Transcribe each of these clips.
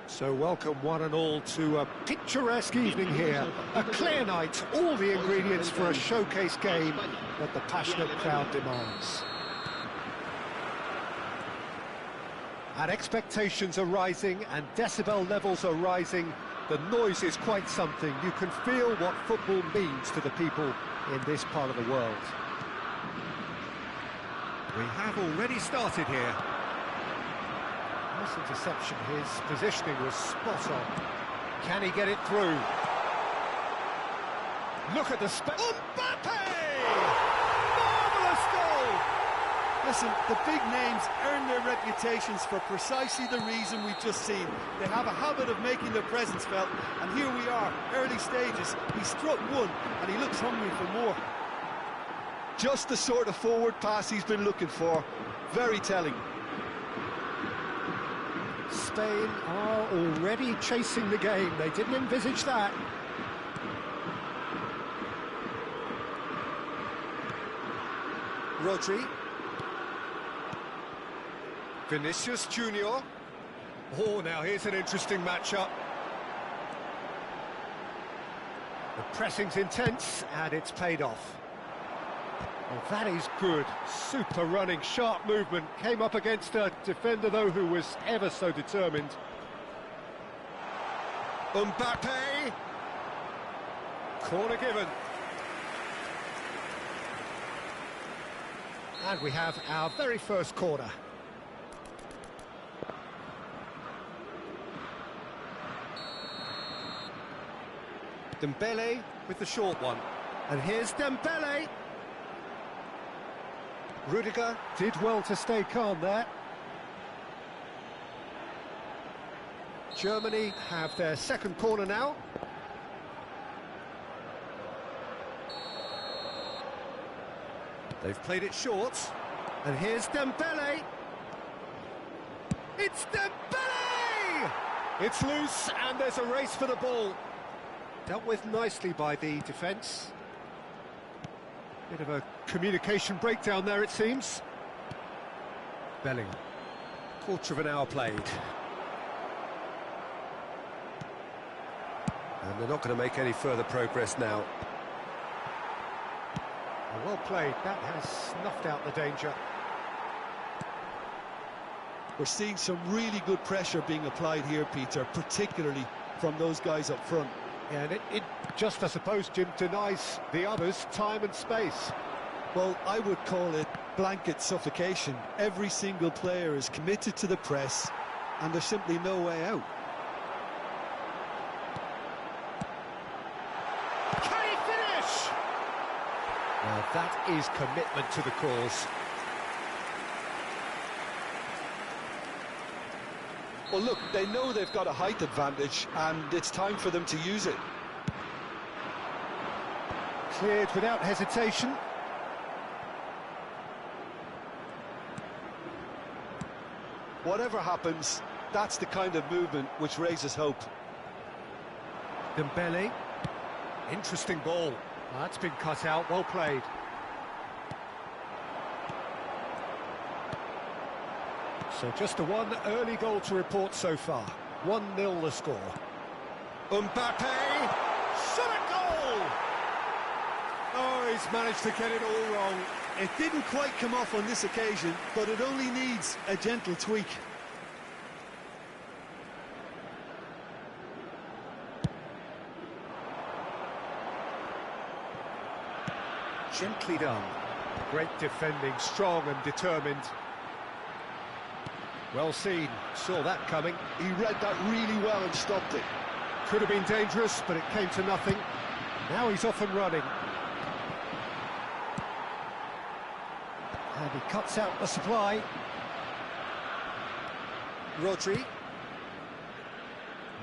So welcome one and all to a picturesque evening here. A clear night, all the ingredients for a showcase game that the passionate crowd demands. And expectations are rising and decibel levels are rising. The noise is quite something. You can feel what football means to the people in this part of the world. We have already started here. Nice interception, his positioning was spot on. Can he get it through? Look at the Mbappe! Marvellous goal! Listen, the big names earn their reputations for precisely the reason we've just seen. They have a habit of making their presence felt, and here we are, early stages. He struck one, and he looks hungry for more. Just the sort of forward pass he's been looking for. Very telling. Spain are already chasing the game. They didn't envisage that. Rodri. Vinicius Junior. Oh, now here's an interesting matchup. The pressing's intense, and it's paid off. Well, that is good. Super running, sharp movement. Came up against a defender, though, who was ever so determined. Mbappe. Corner given. And we have our very first corner. Dembele with the short one. And here's Dembele. Rudiger did well to stay calm there. Germany have their second corner now. They've played it short. And here's Dembele. It's Dembele! It's loose and there's a race for the ball. Dealt with nicely by the defence. Bit of a communication breakdown there, it seems. Bellingham. Quarter of an hour played. And they're not going to make any further progress now. Well played. That has snuffed out the danger. We're seeing some really good pressure being applied here, Peter, particularly from those guys up front. Yeah, and it just, I suppose, Jim, denies the others time and space. Well, I would call it blanket suffocation. Every single player is committed to the press, and there's simply no way out. Can he finish? Well, that is commitment to the cause. Well, look, they know they've got a height advantage, and it's time for them to use it. Cleared without hesitation. Whatever happens, that's the kind of movement which raises hope. Dembele. Interesting ball. That's been cut out, well played. So just a one early goal to report so far. 1-0 the score. Mbappe! Shot a goal! Oh, he's managed to get it all wrong. It didn't quite come off on this occasion, but it only needs a gentle tweak. Gently done. Great defending, strong and determined. Well seen, saw that coming. He read that really well and stopped it. Could have been dangerous, but it came to nothing. Now he's off and running. And he cuts out the supply. Rodri.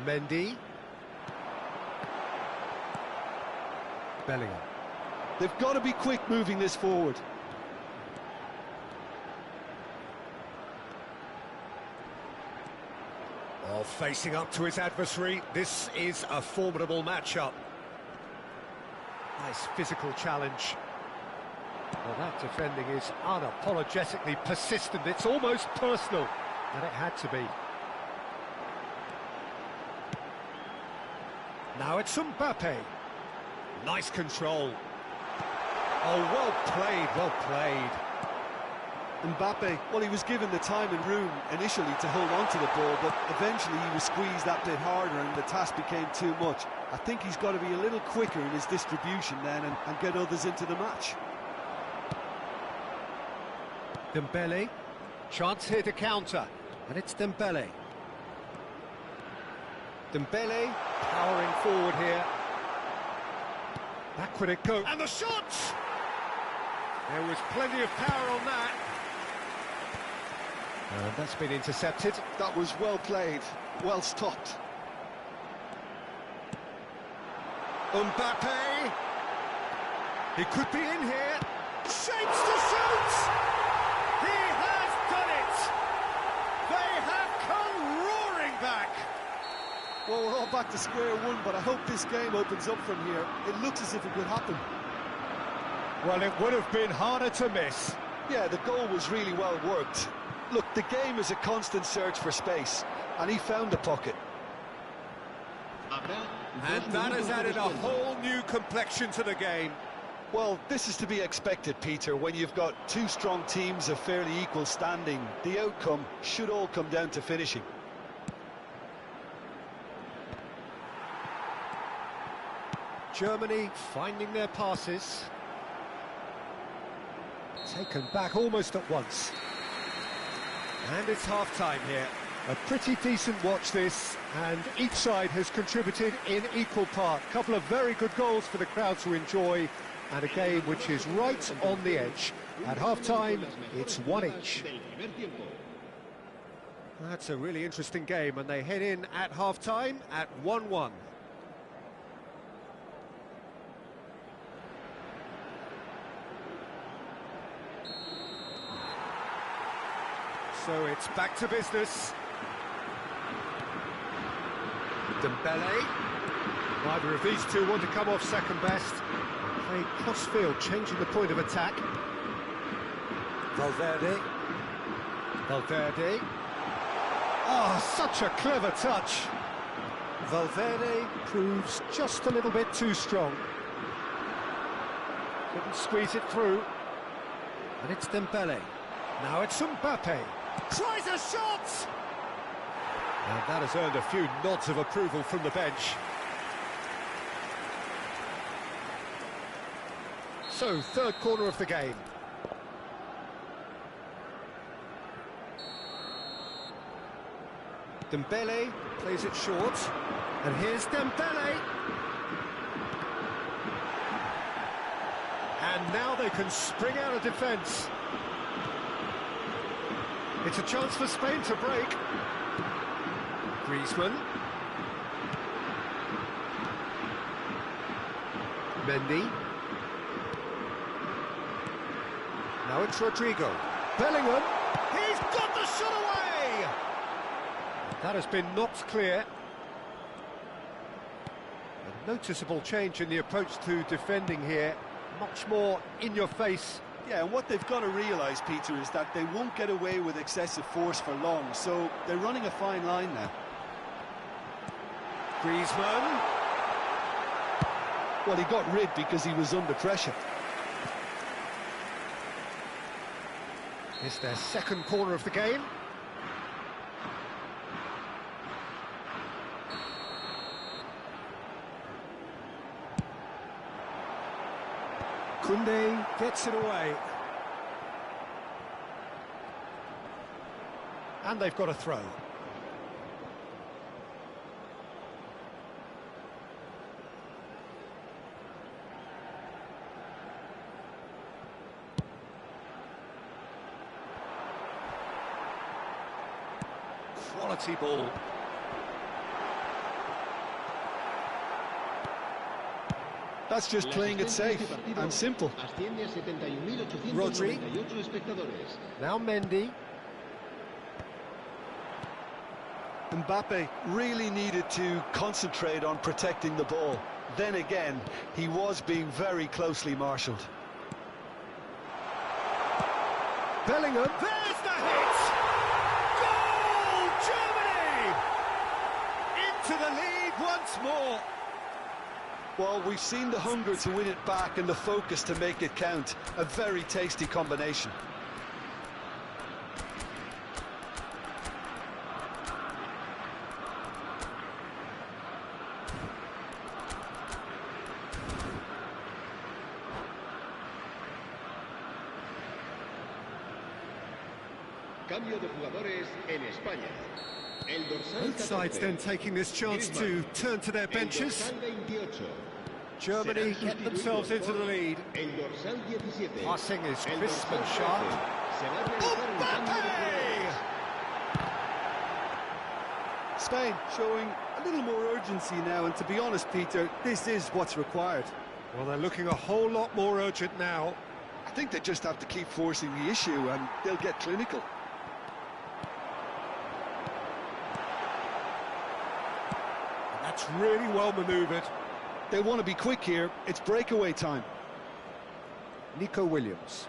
Mendy. Bellingham. They've got to be quick moving this forward. Well, facing up to his adversary, this is a formidable matchup. Nice physical challenge. Well, that defending is unapologetically persistent. It's almost personal, and it had to be. Now it's Mbappe. Nice control. Oh, well played, well played. Mbappe, well, he was given the time and room initially to hold on to the ball, but eventually he was squeezed that bit harder and the task became too much. I think he's got to be a little quicker in his distribution then and get others into the match. Dembele, chance here to counter, and it's Dembele. Dembele powering forward here. Back would it go, and the shot! There was plenty of power on that. And that's been intercepted. That was well played, well stopped. Mbappe! He could be in here. Shapes to shoot! He has done it! They have come roaring back! Well, we're all back to square one, but I hope this game opens up from here. It looks as if it could happen. Well, it would have been harder to miss. Yeah, the goal was really well worked. Look, the game is a constant search for space, and he found the pocket. And that has added a whole new complexion to the game. Well, this is to be expected, Peter, when you've got two strong teams of fairly equal standing. The outcome should all come down to finishing. Germany finding their passes. Taken back almost at once. And it's half-time here. A pretty decent watch this, and each side has contributed in equal part. A couple of very good goals for the crowd to enjoy, and a game which is right on the edge. At half-time, it's one each. That's a really interesting game, and they head in at half-time at 1-1. So it's back to business. Dembele. Neither of these two want to come off second best. Play cross-field, changing the point of attack. Valverde. Valverde. Oh, such a clever touch. Valverde proves just a little bit too strong. Couldn't squeeze it through. And it's Dembele. Now it's Mbappe. Tries a shot! And that has earned a few nods of approval from the bench. So, third corner of the game. Dembele plays it short. And here's Dembele. And now they can spring out of defence. It's a chance for Spain to break. Griezmann. Mendy. Now it's Rodrigo. Bellingham. He's got the shot away! That has been knocked clear. A noticeable change in the approach to defending here. Much more in your face. Yeah, and what they've got to realise, Peter, is that they won't get away with excessive force for long, so they're running a fine line now. Griezmann. Well, he got rid because he was under pressure. It's their second corner of the game. Koundé gets it away. And they've got a throw. Quality ball. That's just playing it safe and simple. Rodri. Now Mendy. Mbappe really needed to concentrate on protecting the ball. Then again, he was being very closely marshalled. Bellingham. There's the hit! Goal! Germany! Into the lead once more. Well, we've seen the hunger to win it back and the focus to make it count. A very tasty combination. Cambio de jugadores en España. Both sides then taking this chance to turn to their benches. Germany get themselves into the lead. Passing is crisp and sharp. Spain showing a little more urgency now, and to be honest, Peter, this is what's required. Well, they're looking a whole lot more urgent now. I think they just have to keep forcing the issue and they'll get clinical. That's really well manoeuvred. They want to be quick here. It's breakaway time. Nico Williams.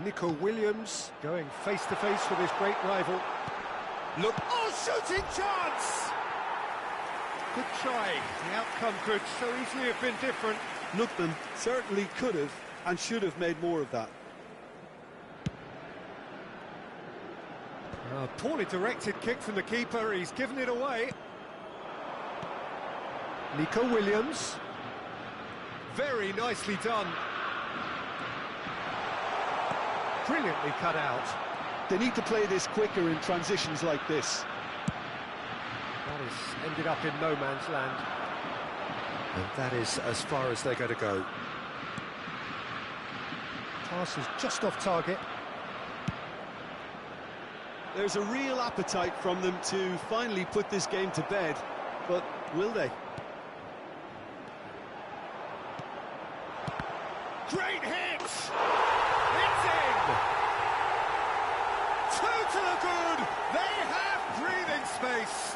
Nico Williams going face-to-face with his great rival. Look, oh, shooting chance! Good try. The outcome could so easily have been different. Lookman certainly could have and should have made more of that. A poorly directed kick from the keeper. He's given it away. Nico Williams. Very nicely done. Brilliantly cut out. They need to play this quicker in transitions like this. That has ended up in no man's land. And that is as far as they're going to go. Pass is just off target. There's a real appetite from them to finally put this game to bed, but will they? Great hit! It's in! Two to the good! They have breathing space!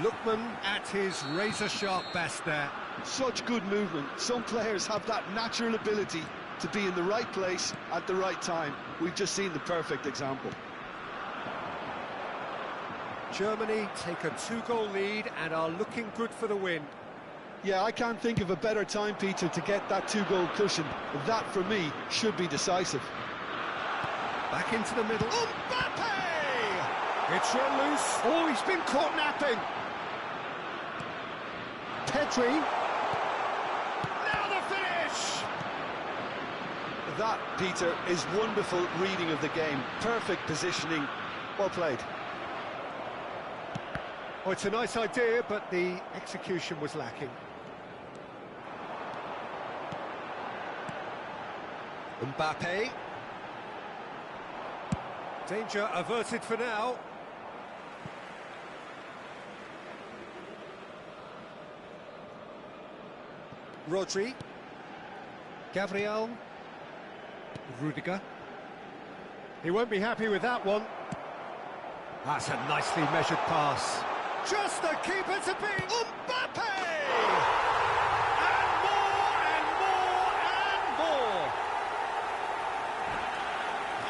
Lookman at his razor-sharp best there. Such good movement. Some players have that natural ability to be in the right place at the right time. We've just seen the perfect example. Germany take a 2-goal lead and are looking good for the win. Yeah, I can't think of a better time, Peter, to get that 2-goal cushion. That, for me, should be decisive. Back into the middle. Mbappe! It's run loose. Oh, he's been caught napping. Petri. Now the finish! That, Peter, is wonderful reading of the game. Perfect positioning. Well played. Oh, it's a nice idea, but the execution was lacking. Mbappe. Danger averted for now. Rodri. Gabriel. Rudiger. He won't be happy with that one. That's a nicely measured pass. Just the keeper to beat. Mbappe! And more and more and more.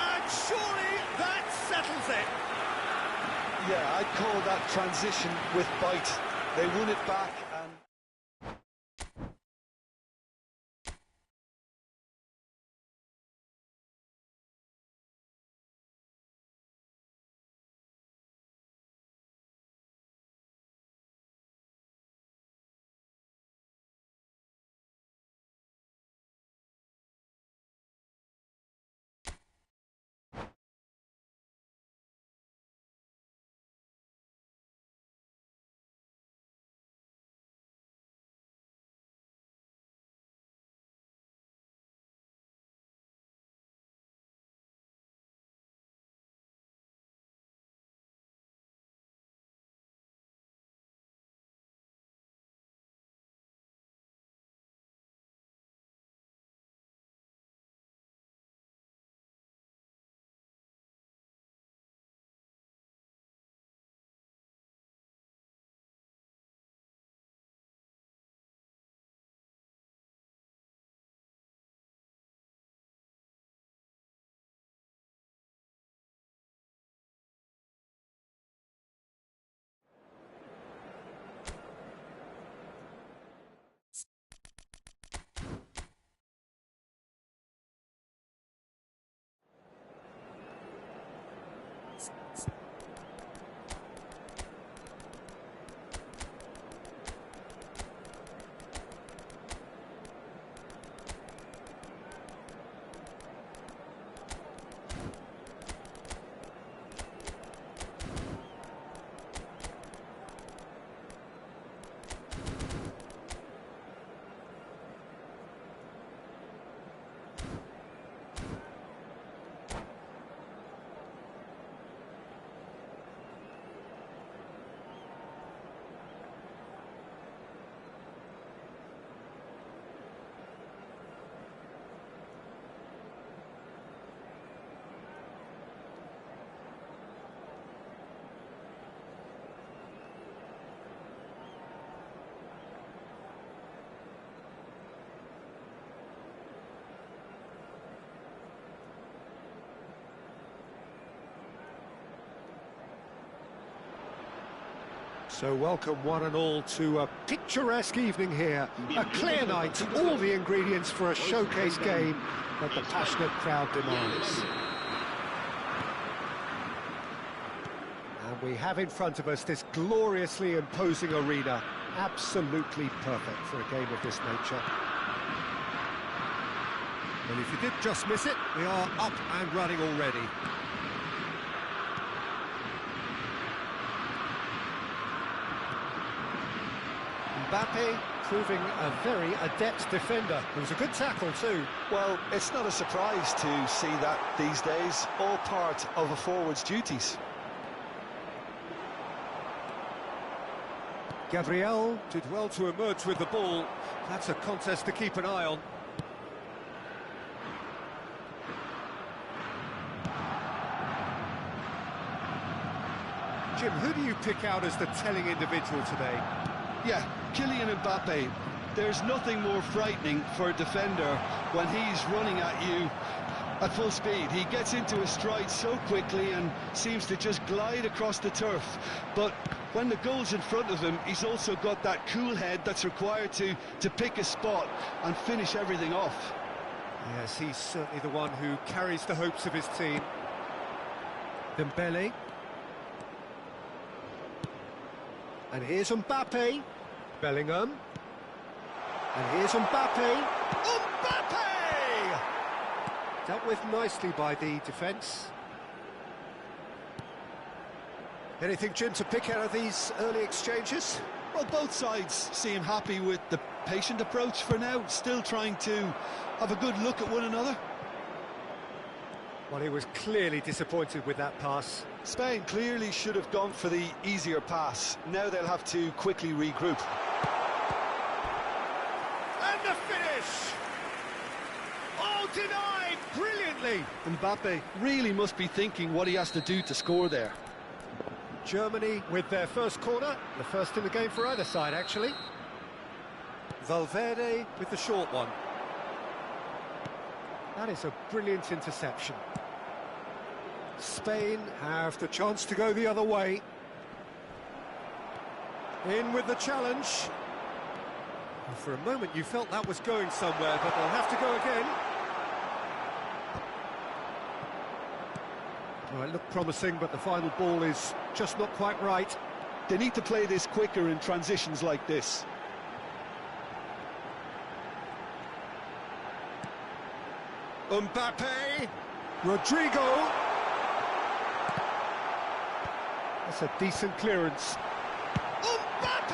And surely that settles it. Yeah, I'd call that transition with bite. They won it back and... So welcome one and all to a picturesque evening here. A clear night, all the ingredients for a showcase game that the passionate crowd demands. And we have in front of us this gloriously imposing arena. Absolutely perfect for a game of this nature. Well, if you did just miss it, we are up and running already. Mbappe proving a very adept defender. It was a good tackle too. Well, it's not a surprise to see that these days, all part of a forward's duties. Gabriel Did well to emerge with the ball. That's a contest to keep an eye on. Jim, who do you pick out as the telling individual today? Yeah, Kylian Mbappe. There's nothing more frightening for a defender when he's running at you at full speed. He gets into a stride so quickly and seems to just glide across the turf. But when the goal's in front of him, he's also got that cool head that's required to pick a spot and finish everything off. Yes, he's certainly the one who carries the hopes of his team. Dembele. And here's Mbappe. Bellingham. And here's Mbappe. Mbappe! Dealt with nicely by the defence. Anything, Jim, to pick out of these early exchanges? Well, both sides seem happy with the patient approach for now, still trying to have a good look at one another. Well, he was clearly disappointed with that pass. Spain clearly should have gone for the easier pass. Now they'll have to quickly regroup. And the finish! Oh, denied brilliantly! Mbappe really must be thinking what he has to do to score there. Germany with their first corner, the first in the game for either side, actually. Valverde with the short one. That is a brilliant interception. Spain have the chance to go the other way. In with the challenge. Well, for a moment you felt that was going somewhere, but they'll have to go again. Well, it looked promising, but the final ball is just not quite right. They need to play this quicker in transitions like this. Mbappe, Rodrigo. That's a decent clearance. Mbappe!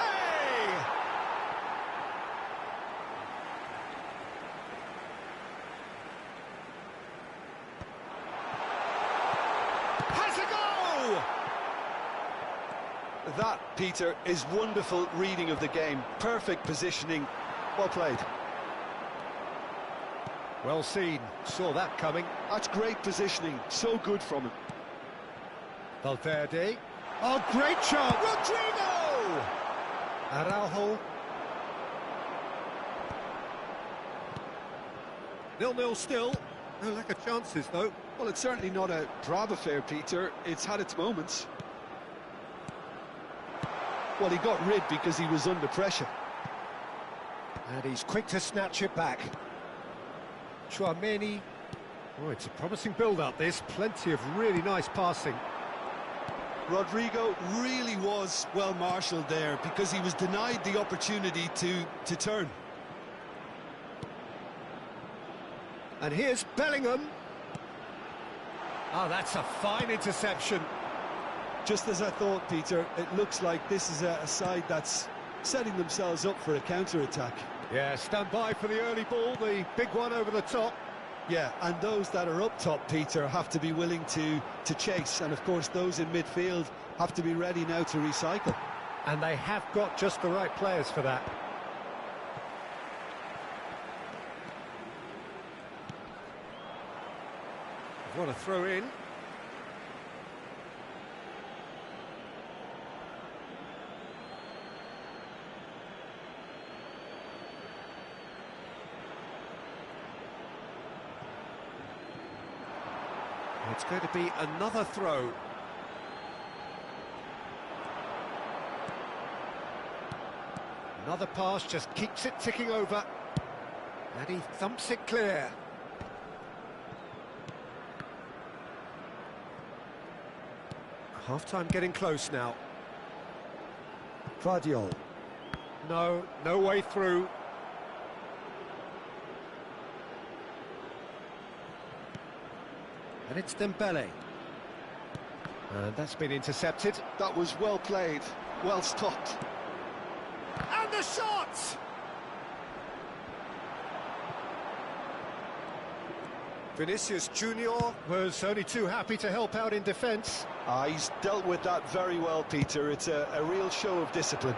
Has a go! That, Peter, is wonderful reading of the game. Perfect positioning. Well played. Well seen. Saw that coming. That's great positioning. So good from him. Valverde. Oh, great chance! Rodrigo! Araujo. 0-0 still. No lack of chances, though. Well, it's certainly not a drab affair, Peter. It's had its moments. Well, he got rid because he was under pressure. And he's quick to snatch it back. Chouameni. Oh, it's a promising build-up, this. Plenty of really nice passing. Rodrigo really was well marshalled there because he was denied the opportunity to turn. And here's Bellingham. Oh, that's a fine interception. Just as I thought, Peter, it looks like this is a side that's setting themselves up for a counter-attack. Yeah, stand by for the early ball, the big one over the top. Yeah, and those that are up top, Peter, have to be willing to chase. And, of course, those in midfield have to be ready now to recycle. And they have got just the right players for that. What a throw in. It's going to be another throw. Another pass just keeps it ticking over. And he thumps it clear. Half-time getting close now. Guardiola. No way through. And it's Dembele. And that's been intercepted. That was well played, well stopped. And the shot! Vinicius Junior was only too happy to help out in defence. He's dealt with that very well, Peter. It's a real show of discipline.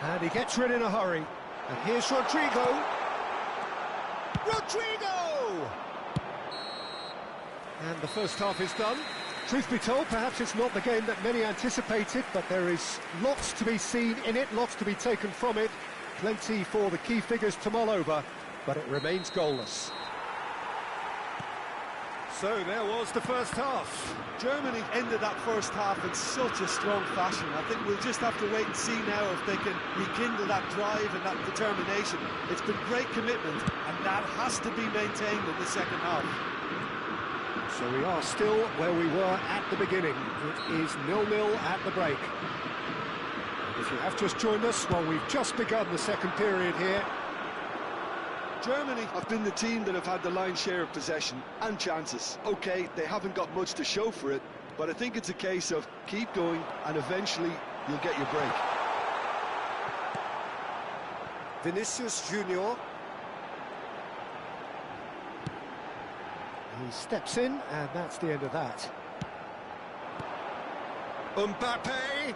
And he gets rid in a hurry. And here's Rodrigo. Rodrigo! And the first half is done. Truth be told, perhaps it's not the game that many anticipated, but there is lots to be seen in it, lots to be taken from it. Plenty for the key figures to mull over, but it remains goalless. So there was the first half. Germany ended that first half in such a strong fashion. I think we'll just have to wait and see now if they can rekindle that drive and that determination. It's been great commitment, and that has to be maintained in the second half. So we are still where we were at the beginning. It is 0-0 at the break. And if you have just joined us, well, we've just begun the second period here. Germany have been the team that have had the lion's share of possession and chances. OK, they haven't got much to show for it, but I think it's a case of keep going and eventually you'll get your break. Vinicius Junior. He steps in, and that's the end of that. Mbappe!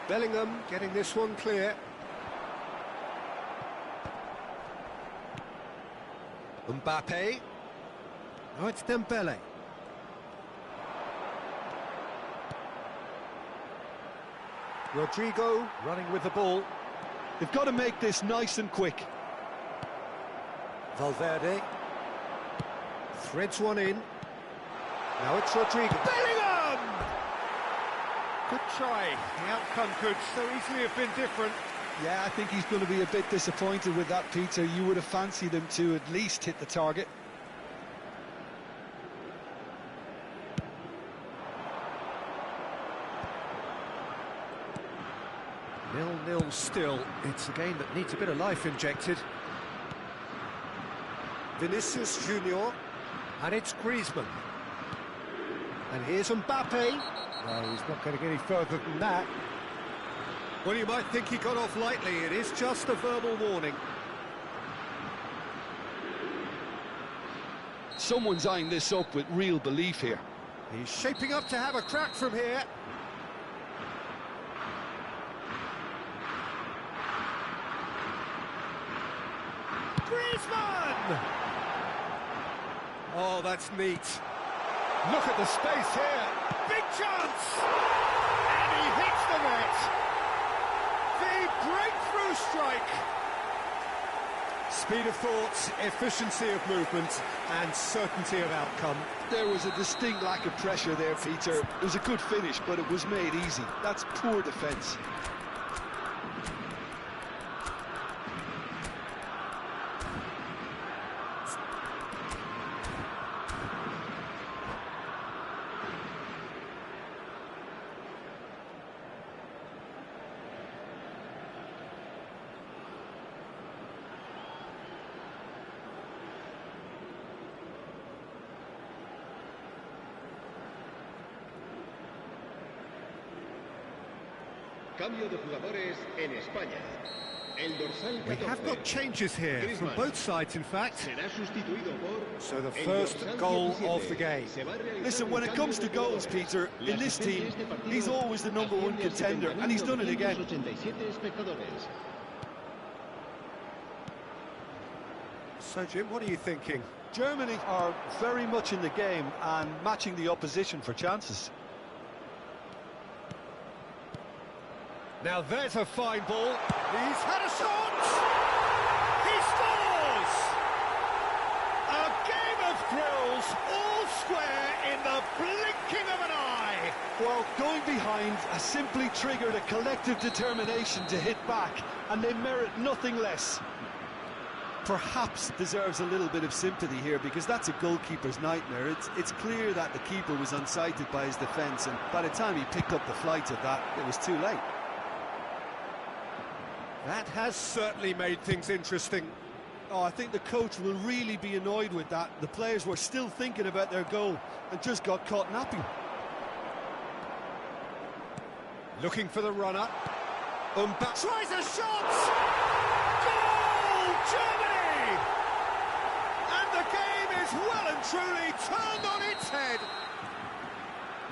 Bellingham getting this one clear. Mbappe. Oh, it's Dembele. Rodrigo running with the ball. They've got to make this nice and quick. Valverde threads one in. Now it's Rodrigo. Bellingham! Good try. The outcome could so easily have been different. Yeah, I think he's going to be a bit disappointed with that, Peter. You would have fancied him to at least hit the target. Nil-nil still. It's a game that needs a bit of life injected. Vinicius Junior, and it's Griezmann. And here's Mbappe. Well, he's not going to get any further than that. Well, you might think he got off lightly. It is just a verbal warning. Someone's eyeing this up with real belief here. He's shaping up to have a crack from here. Griezmann! Oh, that's neat. Look at the space here. Big chance! And he hits the net. The breakthrough strike. Speed of thought, efficiency of movement, and certainty of outcome. There was a distinct lack of pressure there, Peter. It was a good finish, but it was made easy. That's poor defence. Cambio de jugadores en España. El dorsal 14. We have got changes here from both sides, in fact. Será sustituido por So the first goal of the game. Listen, when it comes to goals, Peter, in this team, he's always the #1 contender, and he's done it again. So, Jim, what are you thinking? Germany are very much in the game and matching the opposition for chances. Now there's a fine ball. He's had a shot! He scores! A game of thrills, all square in the blinking of an eye. Well, going behind has simply triggered a collective determination to hit back, and they merit nothing less. Perhaps deserves a little bit of sympathy here, because that's a goalkeeper's nightmare. It's clear that the keeper was unsighted by his defence, and by the time he picked up the flight of that, it was too late. That has certainly made things interesting. Oh, I think the coach will really be annoyed with that. The players were still thinking about their goal and just got caught napping. Looking for the runner. Tries a shot! Goal! Germany! And the game is well and truly turned on its head.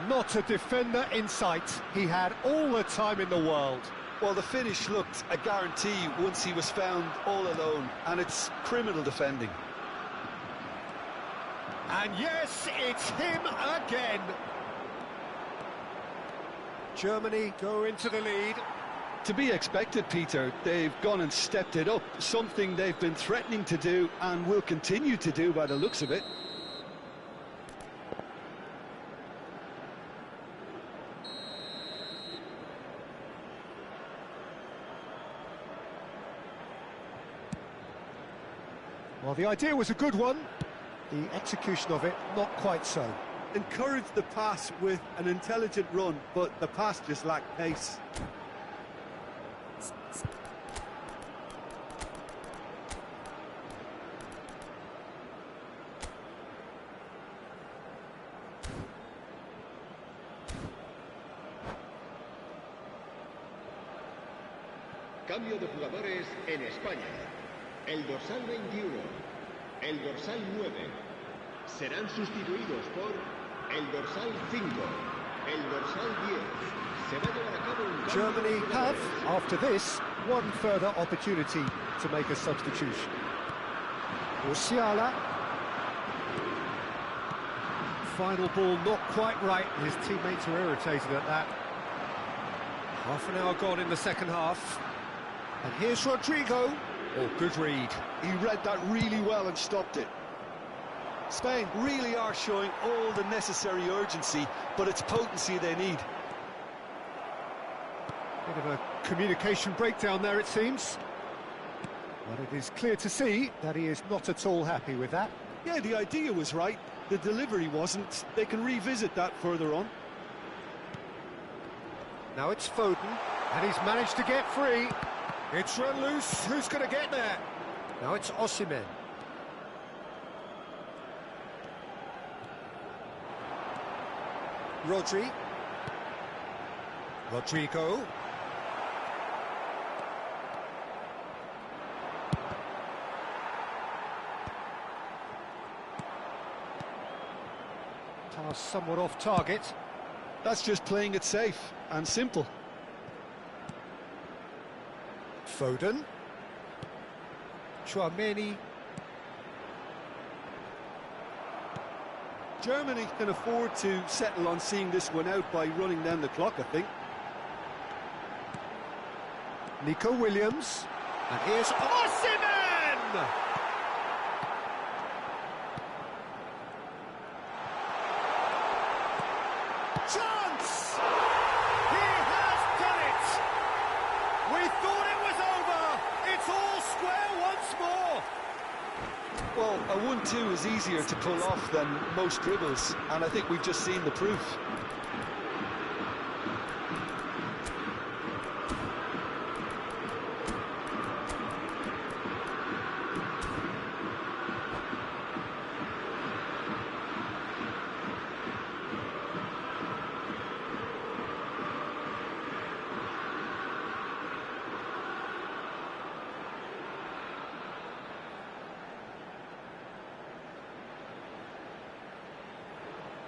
Not a defender in sight. He had all the time in the world. Well, the finish looked a guarantee once he was found all alone, and it's criminal defending. And yes, it's him again. Germany go into the lead. To be expected, Peter. They've gone and stepped it up, something they've been threatening to do and will continue to do by the looks of it. Well, the idea was a good one. The execution of it, not quite so. Encouraged the pass with an intelligent run, but the pass just lacked pace. Cambio de jugadores en España. El dorsal 21, el dorsal 9, serán sustituidos por el dorsal 5, el dorsal 10. Se va a llevar a cabo un cambio. Germany have, after this, one further opportunity to make a substitution. Musiala. Final ball not quite right. His teammates are irritated at that. Half an hour gone in the second half. And here's Rodrigo. Oh, good read. He read that really well and stopped it. Spain really are showing all the necessary urgency, but it's potency they need. Bit of a communication breakdown there, it seems. But it is clear to see that he is not at all happy with that. Yeah, the idea was right. The delivery wasn't. They can revisit that further on. Now it's Foden, and he's managed to get free. It's run loose. Who's going to get there? Now it's Osimhen. Rodrigo. Pass somewhat off target. That's just playing it safe and simple. Foden. Chouameni. Germany can afford to settle on seeing this one out by running down the clock, I think. Nico Williams. And here's Osimhen! Chance! He has done it! We thought it was over! It's all square once more! Well, a 1-2 is easier to pull off than most dribbles, and I think we've just seen the proof.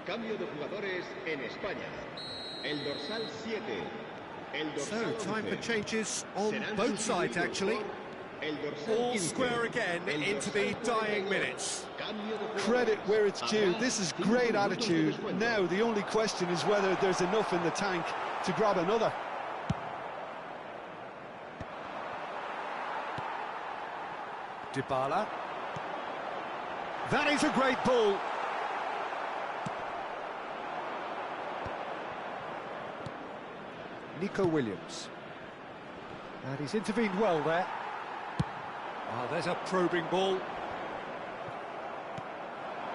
Cambio de jugadores en España. El dorsal 7. El dorsal So, time 11. for changes on Serán both sides, sustituidos actually. por el dorsal All 15, square again el into dorsal the dying 42. minutes. Cambio de jugadores. Credit where it's due. Habrá This is 5 great minutos de attitude. descuento. Now, the only question is whether there's enough in the tank to grab another. Dybala. That is a great ball. Nico Williams. And he's intervened well there. Oh, there's a probing ball.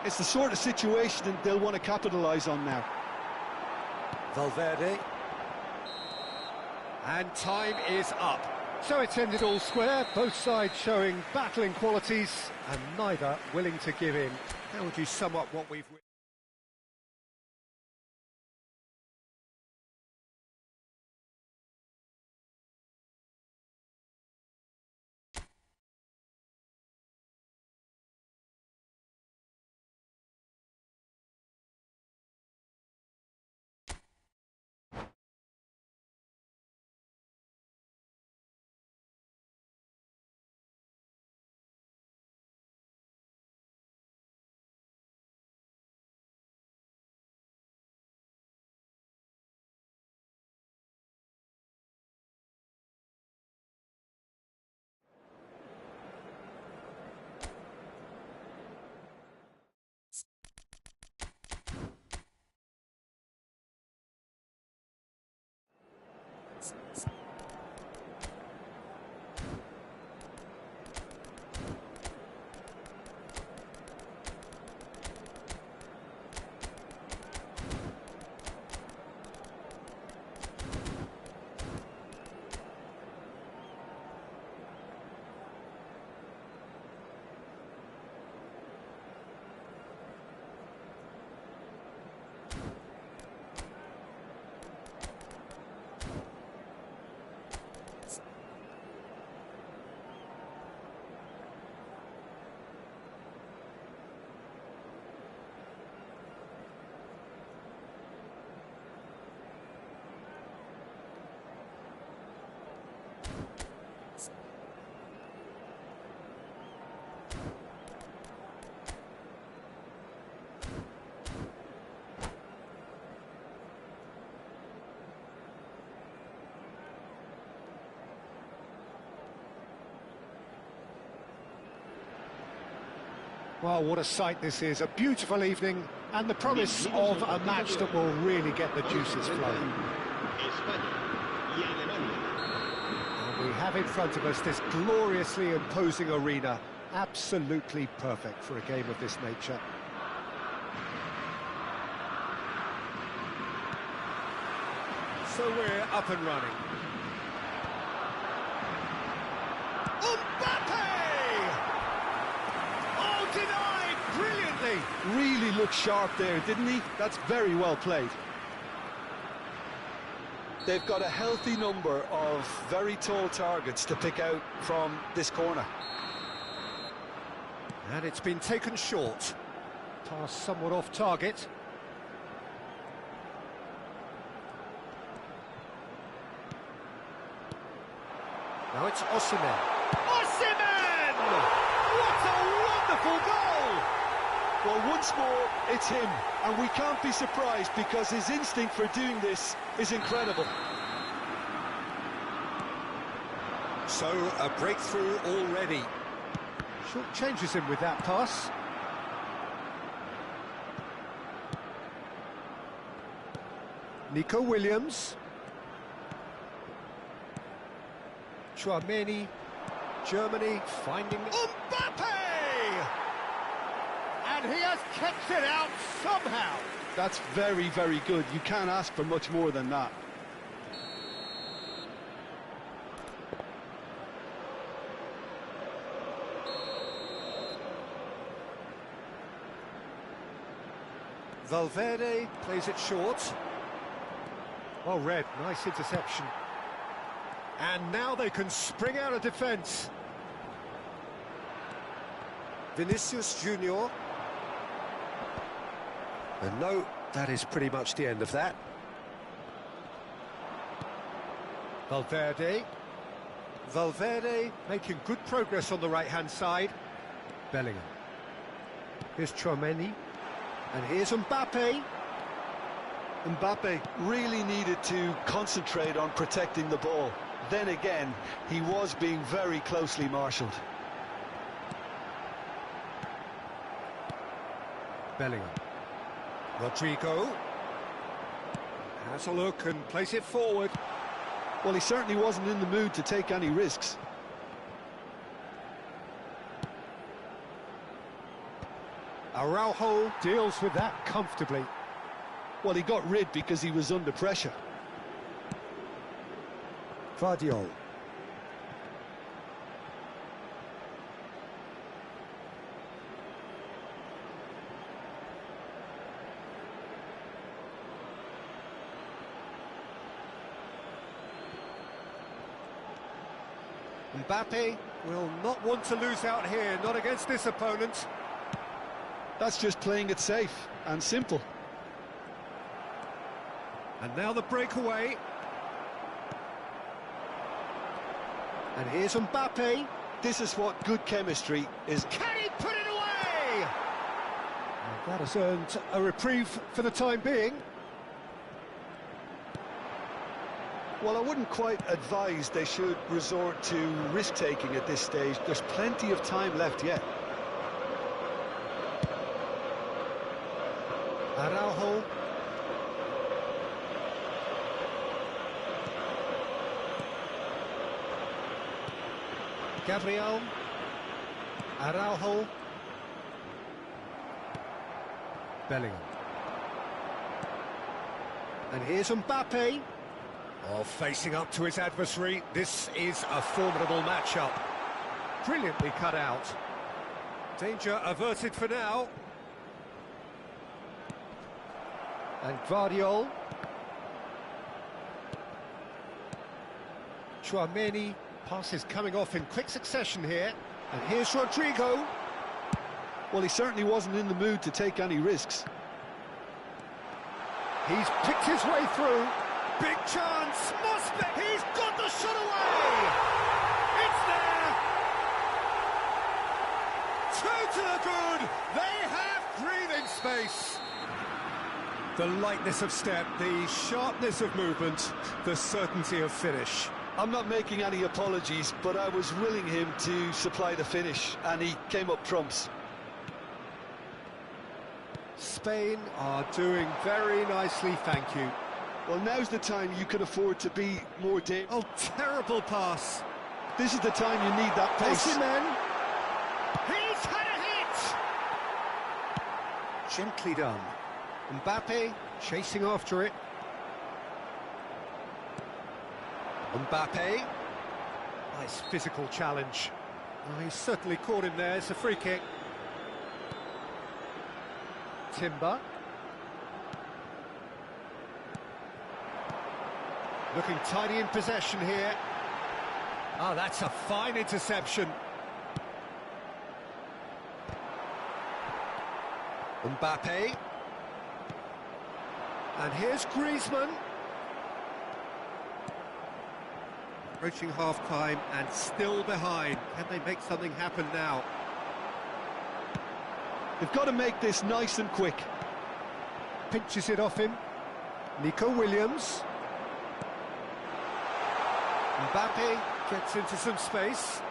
It's the sort of situation they'll want to capitalise on now. Valverde. And time is up. So it's ended all square, both sides showing battling qualities and neither willing to give in. How would you sum up what we've... Well, what a sight this is. A beautiful evening and the promise of a match that will really get the juices flowing. And we have in front of us this gloriously imposing arena. Absolutely perfect for a game of this nature. So we're up and running. Denied brilliantly. Really looked sharp there, didn't he? That's very well played. They've got a healthy number of very tall targets to pick out from this corner. And it's been taken short. Pass somewhat off target. Now it's Osimhen. Osimhen! What a wonderful goal! Well, once more, it's him, and we can't be surprised because his instinct for doing this is incredible. So, a breakthrough already. Short changes him with that pass. Nico Williams. Chouameni. Germany finding Mbappe! And he has kept it out somehow. That's very, very good. You can't ask for much more than that. Valverde plays it short. Well read, nice interception. And now they can spring out of defence. Vinicius Junior. And no, that is pretty much the end of that. Valverde. Valverde making good progress on the right-hand side. Bellingham. Here's Chouameni. And here's Mbappe. Mbappe really needed to concentrate on protecting the ball. Then again, he was being very closely marshalled. Bellingham. Rodrigo. Has a look and plays it forward. Well, he certainly wasn't in the mood to take any risks. Araujo deals with that comfortably. Well, he got rid because he was under pressure. Vardiol. Mbappe will not want to lose out here, not against this opponent. That's just playing it safe and simple. And now the breakaway. And here's Mbappe. This is what good chemistry is. Can he put it away? And that has earned a reprieve for the time being. Well, I wouldn't quite advise they should resort to risk-taking at this stage. There's plenty of time left yet. Araujo. Gabriel. Araujo. Bellingham. And here's Mbappe. Oh, facing up to his adversary. This is a formidable matchup. Brilliantly cut out. Danger averted for now. And Vardiol. Chouameni. Passes coming off in quick succession here. And here's Rodrigo. Well, he certainly wasn't in the mood to take any risks. He's picked his way through. Big chance. Must be. He's got the shot away. It's there. Two to the good. They have breathing space. The lightness of step, the sharpness of movement, the certainty of finish. I'm not making any apologies, but I was willing him to supply the finish, and he came up trumps. Spain are doing very nicely, thank you. Well, now's the time you can afford to be more dangerous. Oh, terrible pass. This is the time you need that pace. Osimhen. He's had a hit. Gently done. Mbappe chasing after it. Mbappe. Nice physical challenge. Oh, he's certainly caught him there. It's a free kick. Timber. Looking tidy in possession here. Oh, that's a fine interception. Mbappe. And here's Griezmann. Approaching half-time and still behind. Can they make something happen now? They've got to make this nice and quick. Pinches it off him. Nico Williams. Mbappe gets into some space.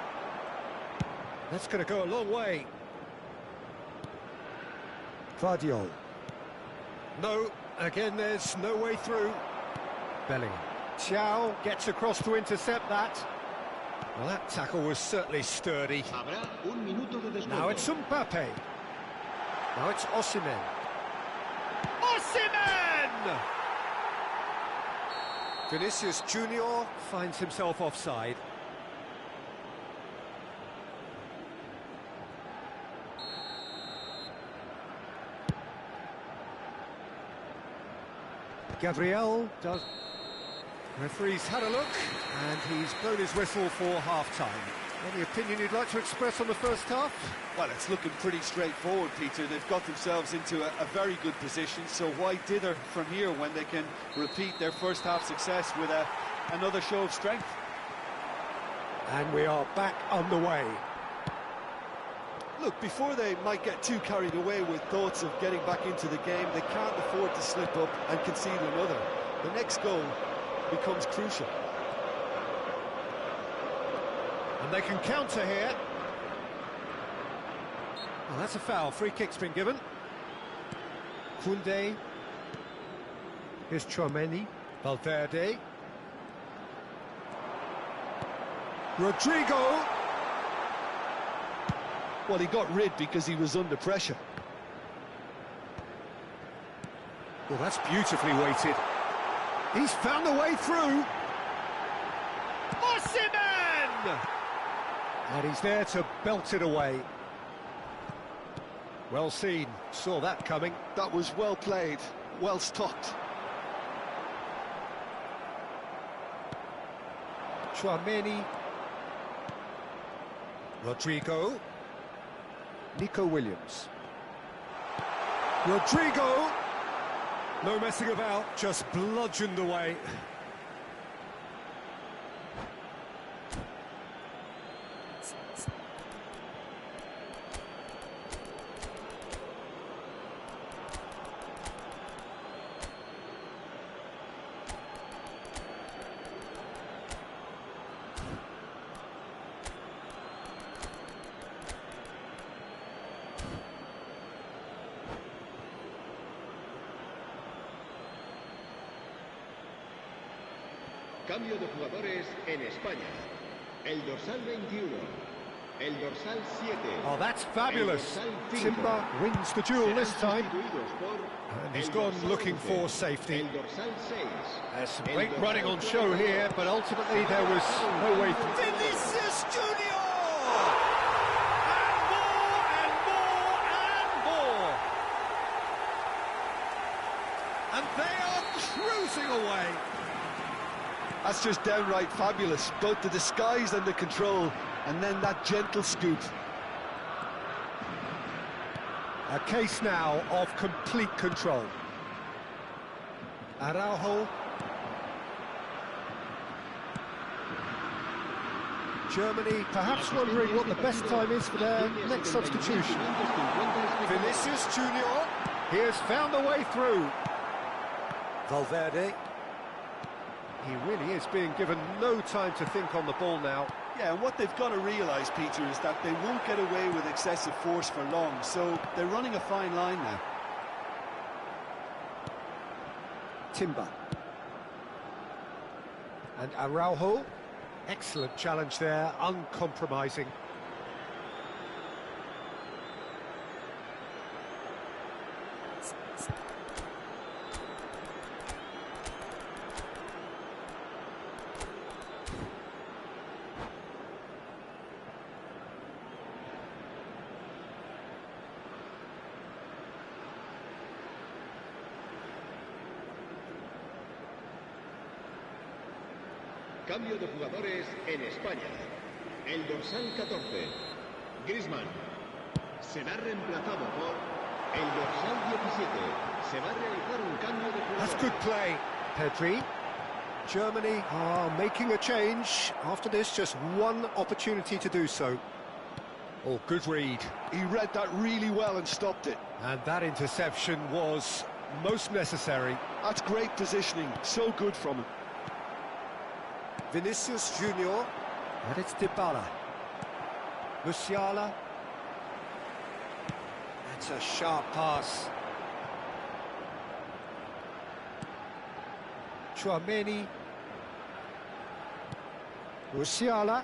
That's going to go a long way. Vardiol. No, again there's no way through. Bellingham. Thiaw gets across to intercept that. Well, that tackle was certainly sturdy. Now it's Mbappe. Now it's Osimhen. Osimhen! Vinicius Junior finds himself offside. Gabriel does. Referee's had a look, and he's blown his whistle for half-time. Any opinion you'd like to express on the first half? Well, it's looking pretty straightforward, Peter. They've got themselves into a very good position, so why dither from here when they can repeat their first half success with another show of strength? And we are back underway. Look, before they might get too carried away with thoughts of getting back into the game, they can't afford to slip up and concede another. The next goal becomes crucial. And they can counter here. Well, that's a foul. Free kick's been given. Koundé. Here's Chouameni. Valverde. Rodrigo. Well, he got rid because he was under pressure. Well, that's beautifully weighted. He's found a way through. Osimhen! And he's there to belt it away. Well seen, saw that coming. That was well played, well stopped. Tchouameni. Rodrigo. Nico Williams. Rodrigo. No messing about, just bludgeoned away. Cambio de jugadores en España. El dorsal 21. El dorsal 7. Oh, that's fabulous. Timber wins the duel this time. And he's gone looking for safety. There's some great running on show here, but ultimately there was no way through. Vinicius Junior! And more, and more, and more. And they are cruising away. That's just downright fabulous, both the disguise and the control, and then that gentle scoop. A case now of complete control. Araujo. Germany perhaps wondering what the best time is for their next substitution. Vinicius Junior. He has found a way through. Valverde. He really is being given no time to think on the ball now. Yeah, and what they've got to realise, Peter, is that they won't get away with excessive force for long, so they're running a fine line now. Timber. And Araujo. Excellent challenge there, uncompromising. Cambio de jugadores en España. El dorsal 14, Griezmann, será reemplazado por el dorsal 17. Se va a realizar un cambio de jugadores. That's good play. Pedri. Germany are making a change. After this, just one opportunity to do so. Oh, good read. He read that really well and stopped it. And that interception was most necessary. That's great positioning, so good from him. Vinicius Junior. And it's Dybala. Musiala. That's a sharp pass. Tchouameni. Musiala.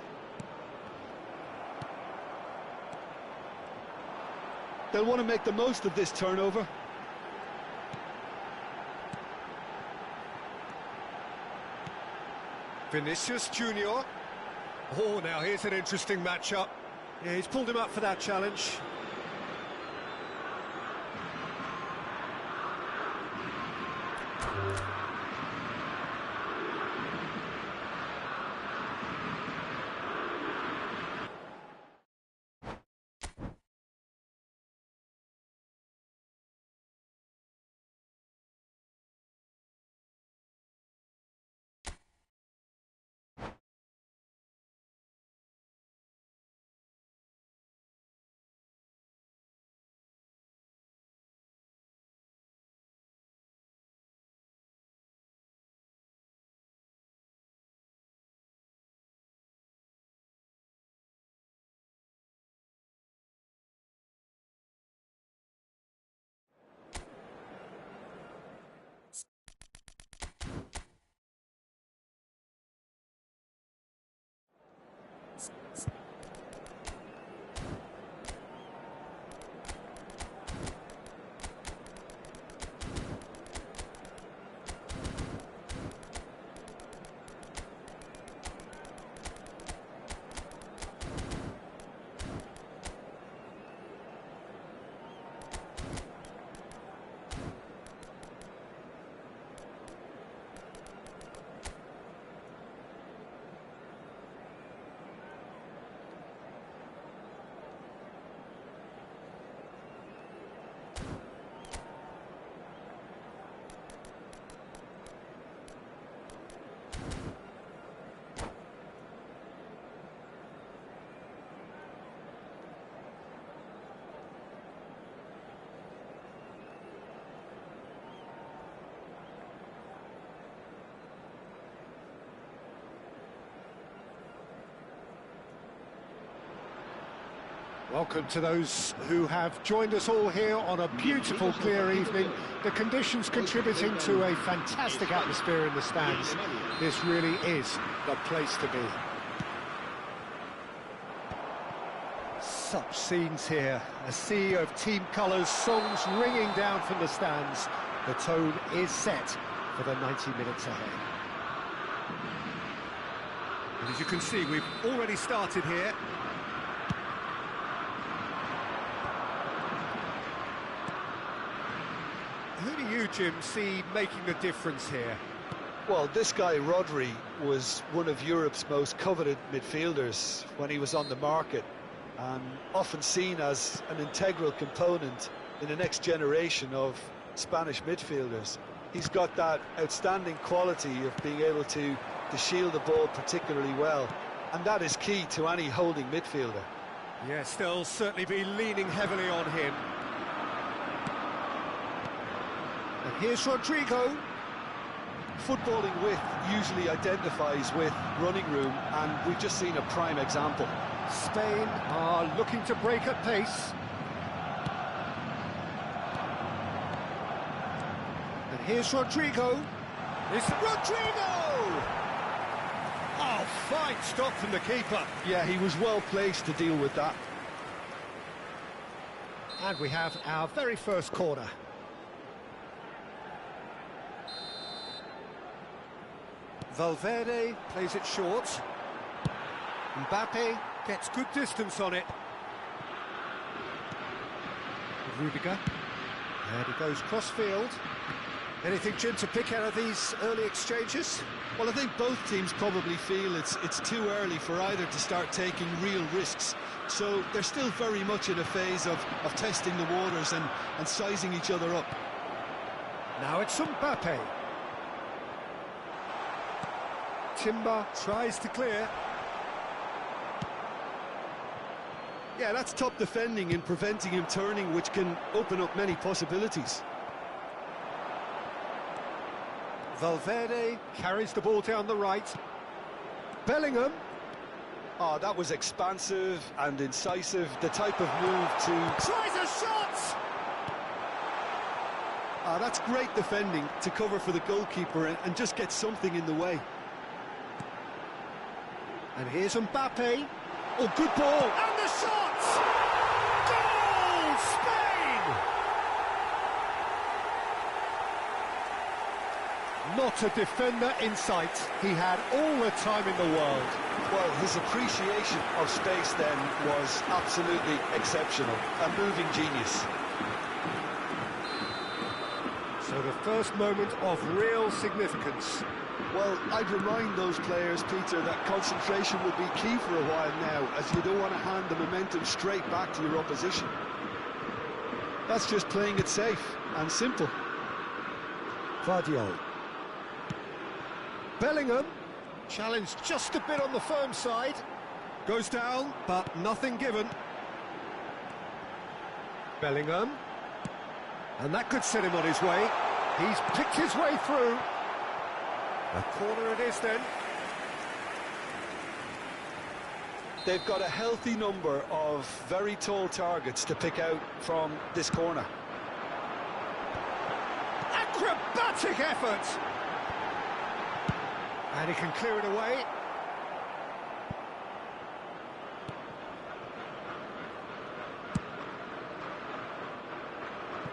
They'll want to make the most of this turnover. Vinicius Junior. Oh, now here's an interesting matchup. Yeah, he's pulled him up for that challenge. Welcome to those who have joined us all here on a beautiful, clear evening. The conditions contributing to a fantastic atmosphere in the stands. This really is the place to be. Such scenes here. A sea of team colours, songs ringing down from the stands. The tone is set for the 90 minutes ahead. And as you can see, we've already started here. Who do you, Jim, see making the difference here? Well, this guy, Rodri, was one of Europe's most coveted midfielders when he was on the market, and often seen as an integral component in the next generation of Spanish midfielders. He's got that outstanding quality of being able to shield the ball particularly well, and that is key to any holding midfielder. Yes, they'll certainly be leaning heavily on him. And here's Rodrigo. Footballing width usually identifies with running room, and we've just seen a prime example. Spain are looking to break at pace. And here's Rodrigo. It's Rodrigo! Oh, fine stop from the keeper. Yeah, he was well placed to deal with that. And we have our very first corner. Valverde plays it short. Mbappe gets good distance on it. Rudiger. And he goes cross-field. Anything, Jim, to pick out of these early exchanges? Well, I think both teams probably feel it's too early for either to start taking real risks. So they're still very much in a phase of testing the waters and sizing each other up. Now it's Mbappe. Timber tries to clear. Yeah, that's top defending and preventing him turning, which can open up many possibilities. Valverde carries the ball down the right. Bellingham. Oh, that was expansive and incisive, the type of move to... Tries a shot! Ah, that's great defending to cover for the goalkeeper and just get something in the way. And here's Mbappe. Oh, good ball! And the shot! Goal! Spain! Not a defender in sight. He had all the time in the world. Well, his appreciation of space then was absolutely exceptional. A moving genius. So the first moment of real significance. Well, I'd remind those players, Peter, that concentration will be key for a while now, as you don't want to hand the momentum straight back to your opposition. That's just playing it safe and simple. Vardiol. Bellingham, challenged just a bit on the firm side. Goes down, but nothing given. Bellingham. And that could set him on his way. He's picked his way through. A corner it is then. They've got a healthy number of very tall targets to pick out from this corner. Acrobatic effort! And he can clear it away.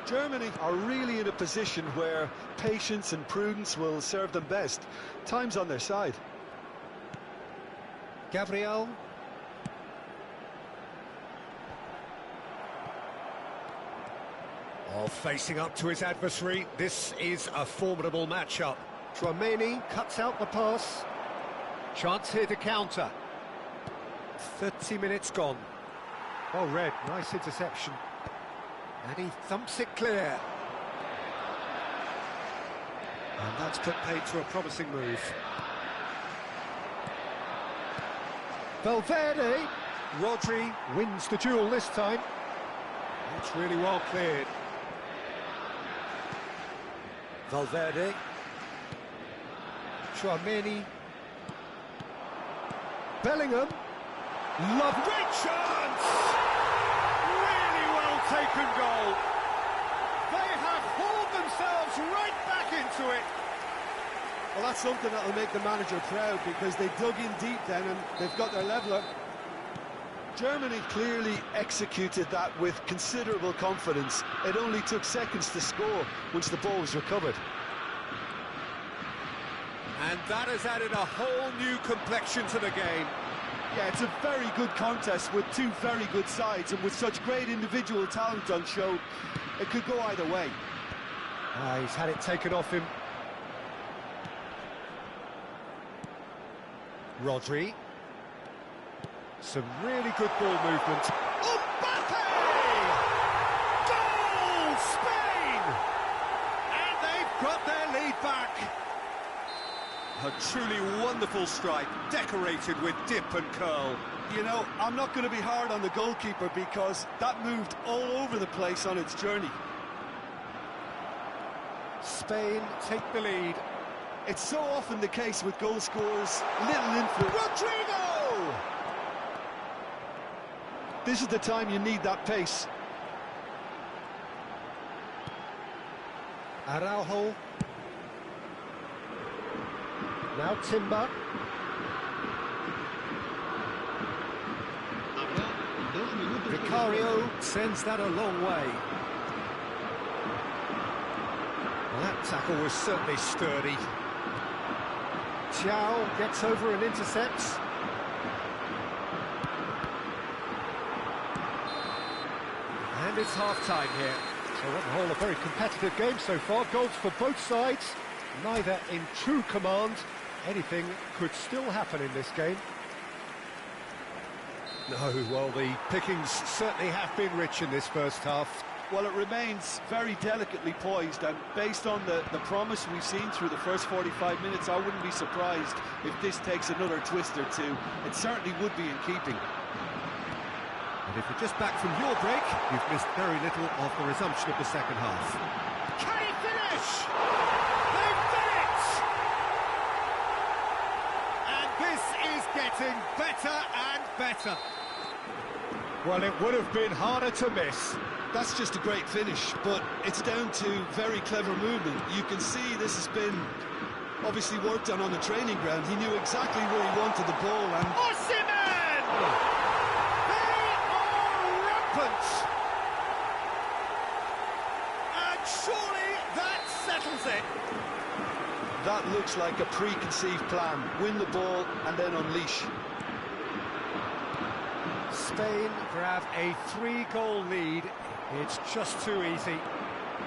Germany are really in a position where patience and prudence will serve them best. Time's on their side. Gabriel. Oh, facing up to his adversary. This is a formidable matchup. Tchouaméni cuts out the pass. Chance here to counter. 30 minutes gone. Well read, nice interception. And he thumps it clear. And that's put paid to a promising move. Valverde. Rodri wins the duel this time. It's really well cleared. Valverde. Tchouaméni. Bellingham. Love, great chance! taken goal. They have hauled themselves right back into it. Well, that's something that'll make the manager proud, because they dug in deep then and they've got their leveller. Germany clearly executed that with considerable confidence. It only took seconds to score once the ball was recovered. And that has added a whole new complexion to the game. Yeah, it's a very good contest with two very good sides, and with such great individual talent on show, it could go either way. He's had it taken off him. Rodri. Some really good ball movement. Mbappe! Goal! Spain! And they've got their lead back. A truly wonderful strike, decorated with dip and curl. You know, I'm not going to be hard on the goalkeeper, because that moved all over the place on its journey. Spain take the lead. It's so often the case with goal scorers, little influence. Rodrigo! This is the time you need that pace. Araujo. Now Timber. Vicario sends that a long way. Well, that tackle was certainly sturdy. Thiaw gets over and intercepts. And it's half-time here. So on the whole, a very competitive game so far. Goals for both sides, neither in true command. Anything could still happen in this game. No, well, the pickings certainly have been rich in this first half. Well, it remains very delicately poised, and based on the promise we've seen through the first 45 minutes, I wouldn't be surprised if this takes another twist or two. It certainly would be in keeping. And if you're just back from your break, you've missed very little of the resumption of the second half. Can he finish? They've done it! And this is getting better and better. Well, it would have been harder to miss. That's just a great finish, but it's down to very clever movement. You can see this has been obviously worked on the training ground. He knew exactly where he wanted the ball, and... Osimhen! They are rampant! And surely that settles it. That looks like a preconceived plan. Win the ball and then unleash. Spain grab a 3-goal lead. It's just too easy.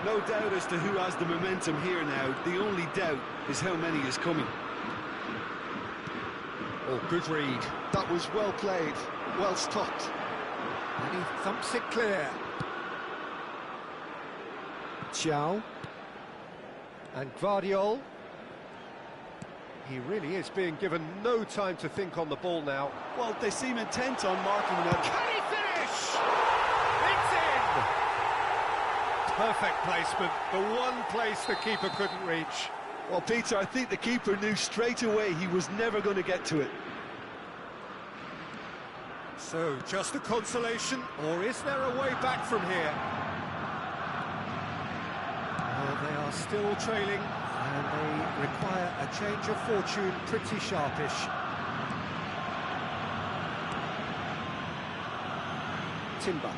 No doubt as to who has the momentum here now. The only doubt is how many is coming. Oh, good read. That was well played, well stopped. And he thumps it clear. Thiaw. And Guardiol. He really is being given no time to think on the ball now. Well, they seem intent on marking him out. Can he finish? It's in! Perfect placement, the one place the keeper couldn't reach. Well, Peter, I think the keeper knew straight away he was never going to get to it. So, just a consolation, or is there a way back from here? Well, they are still trailing, and they require a change of fortune pretty sharpish. Timber.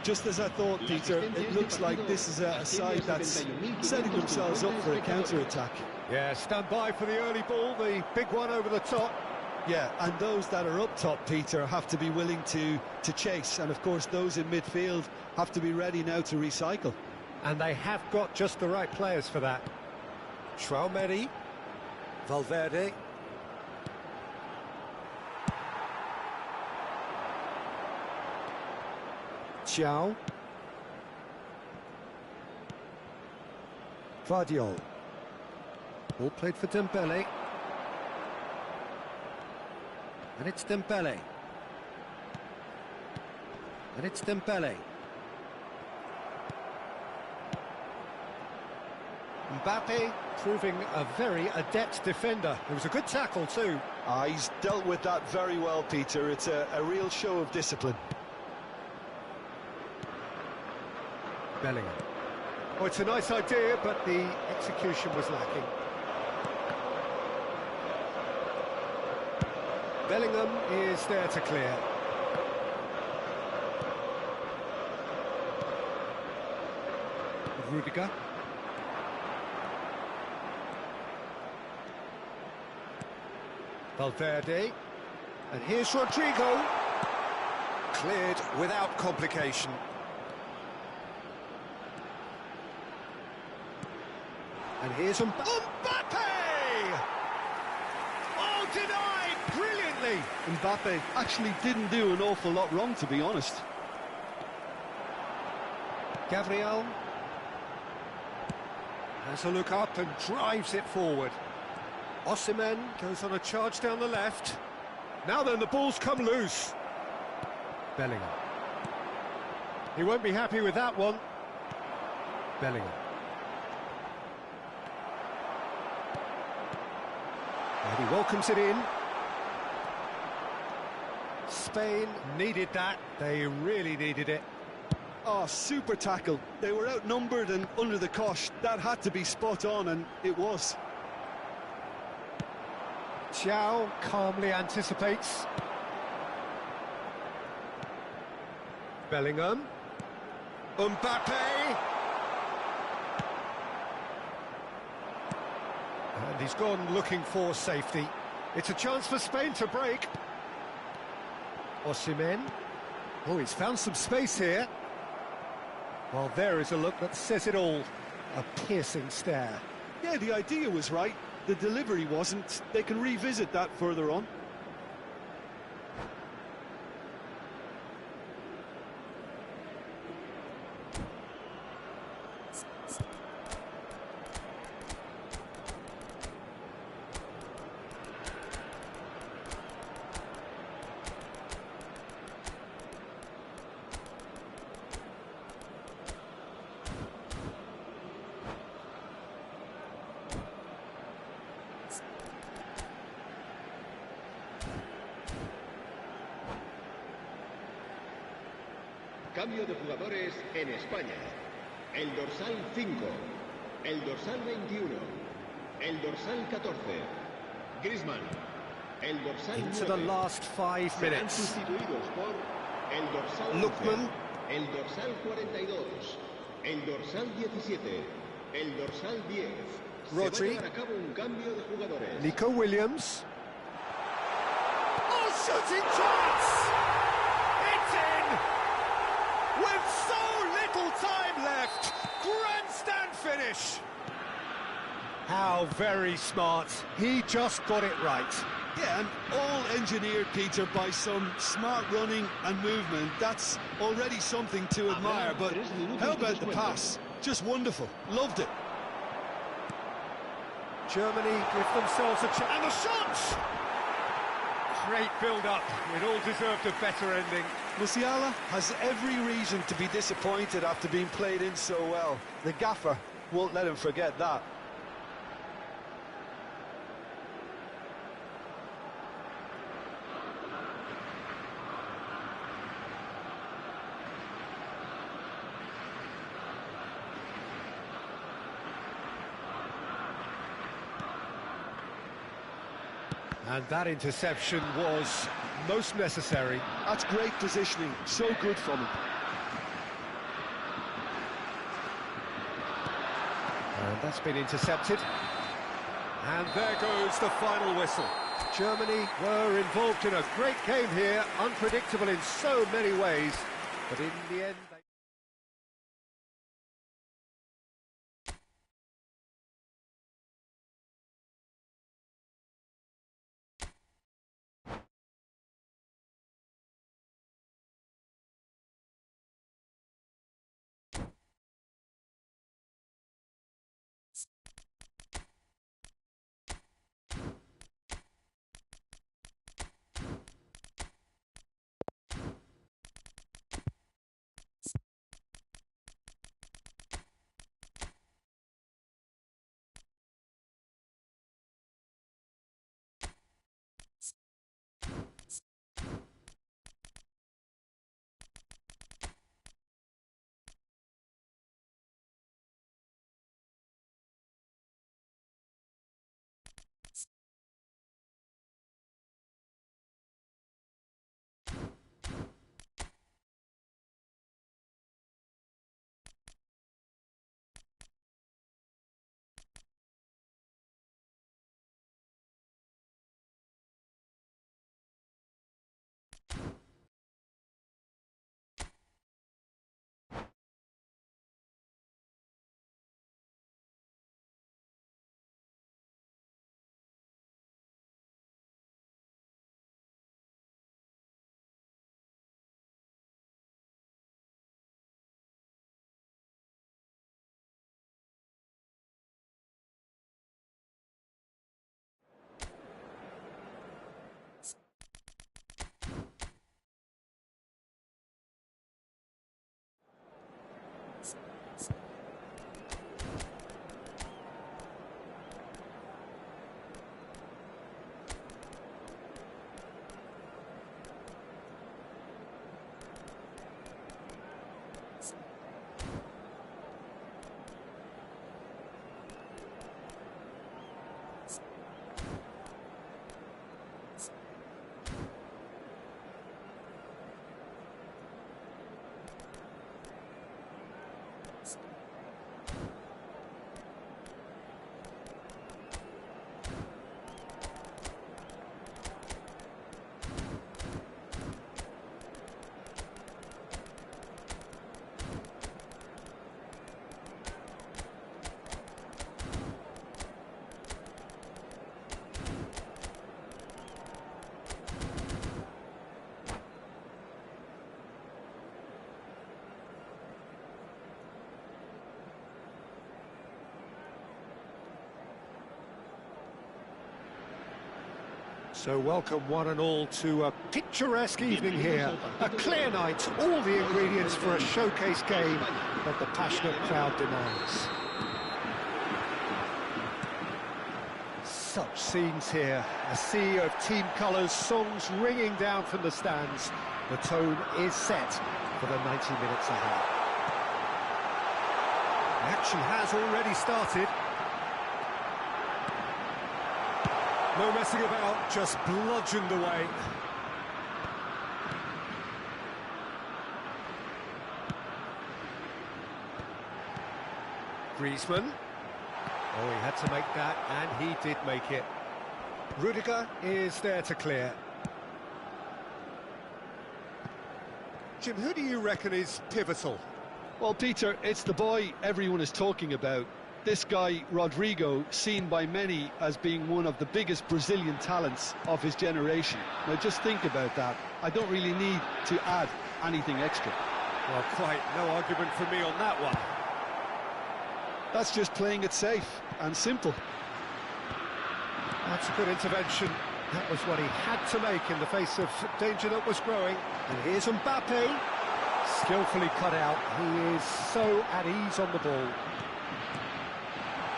Just as I thought, Peter, it looks like this is a side that's setting themselves up for a counter-attack. Yeah, stand by for the early ball, the big one over the top. Yeah, and those that are up top, Peter, have to be willing to chase. And, of course, those in midfield have to be ready now to recycle. And they have got just the right players for that. Traumeri, Valverde. Thiaw. Guardiol. All played for Dembele. And it's Dembele. And it's Dembele. Mbappe proving a very adept defender. It was a good tackle too. He's dealt with that very well, Peter. It's a real show of discipline. Bellingham. Oh, it's a nice idea, but the execution was lacking. Bellingham is there to clear. Rudiger. Valverde. And here's Rodrigo. Cleared without complication. And here's Mbappe! Oh, denied brilliantly! Mbappe actually didn't do an awful lot wrong, to be honest. Gabriel has a look up and drives it forward. Osimhen goes on a charge down the left. Now then, the ball's come loose. Bellingham. He won't be happy with that one. Bellingham. And he welcomes it in. Spain needed that. They really needed it. Oh, super tackle. They were outnumbered and under the cosh. That had to be spot on, and it was. Thiaw calmly anticipates. Bellingham. Mbappe. And he's gone looking for safety. It's a chance for Spain to break. Osimhen. Oh, he's found some space here. Well, there is a look that says it all. A piercing stare. Yeah, the idea was right. The delivery wasn't. They can revisit that further on. Cambio de jugadores en España. El dorsal 5, el dorsal 21, el dorsal 14, Griezmann, el dorsal 9. Into the last 5 Serán minutes. sustituidos por el dorsal 11, Lookman. el dorsal 42, el dorsal 17, el dorsal 10. Rodri. Se va a llevar a cabo un cambio de jugadores. Nico Williams. Oh, shooting chance! It's in! With so little time left! Grandstand finish! How very smart. He just got it right. Yeah, and all engineered, Peter, by some smart running and movement. That's already something to admire, but how about the pass? Just wonderful. Loved it. Germany give themselves a chance. And the shot! Great build-up. It all deserved a better ending. Musiala has every reason to be disappointed after being played in so well. The gaffer won't let him forget that. And that interception was most necessary. That's great positioning. So good from him. And that's been intercepted. And there goes the final whistle. Germany were involved in a great game here, unpredictable in so many ways, but in the end... So welcome one and all to a picturesque evening here. A clear night, all the ingredients for a showcase game that the passionate crowd demands. Such scenes here, a sea of team colours, songs ringing down from the stands. The tone is set for the 90 minutes ahead. The action has already started. No messing about, just bludgeoned away. Griezmann. Oh, he had to make that, and he did make it. Rudiger is there to clear. Jim, who do you reckon is pivotal? Well, Peter, it's the boy everyone is talking about. This guy, Rodrigo, seen by many as being one of the biggest Brazilian talents of his generation. Now, just think about that. I don't really need to add anything extra. Well, quite no argument from me on that one. That's just playing it safe and simple. That's a good intervention. That was what he had to make in the face of danger that was growing. And here's Mbappe, skillfully cut out. He is so at ease on the ball.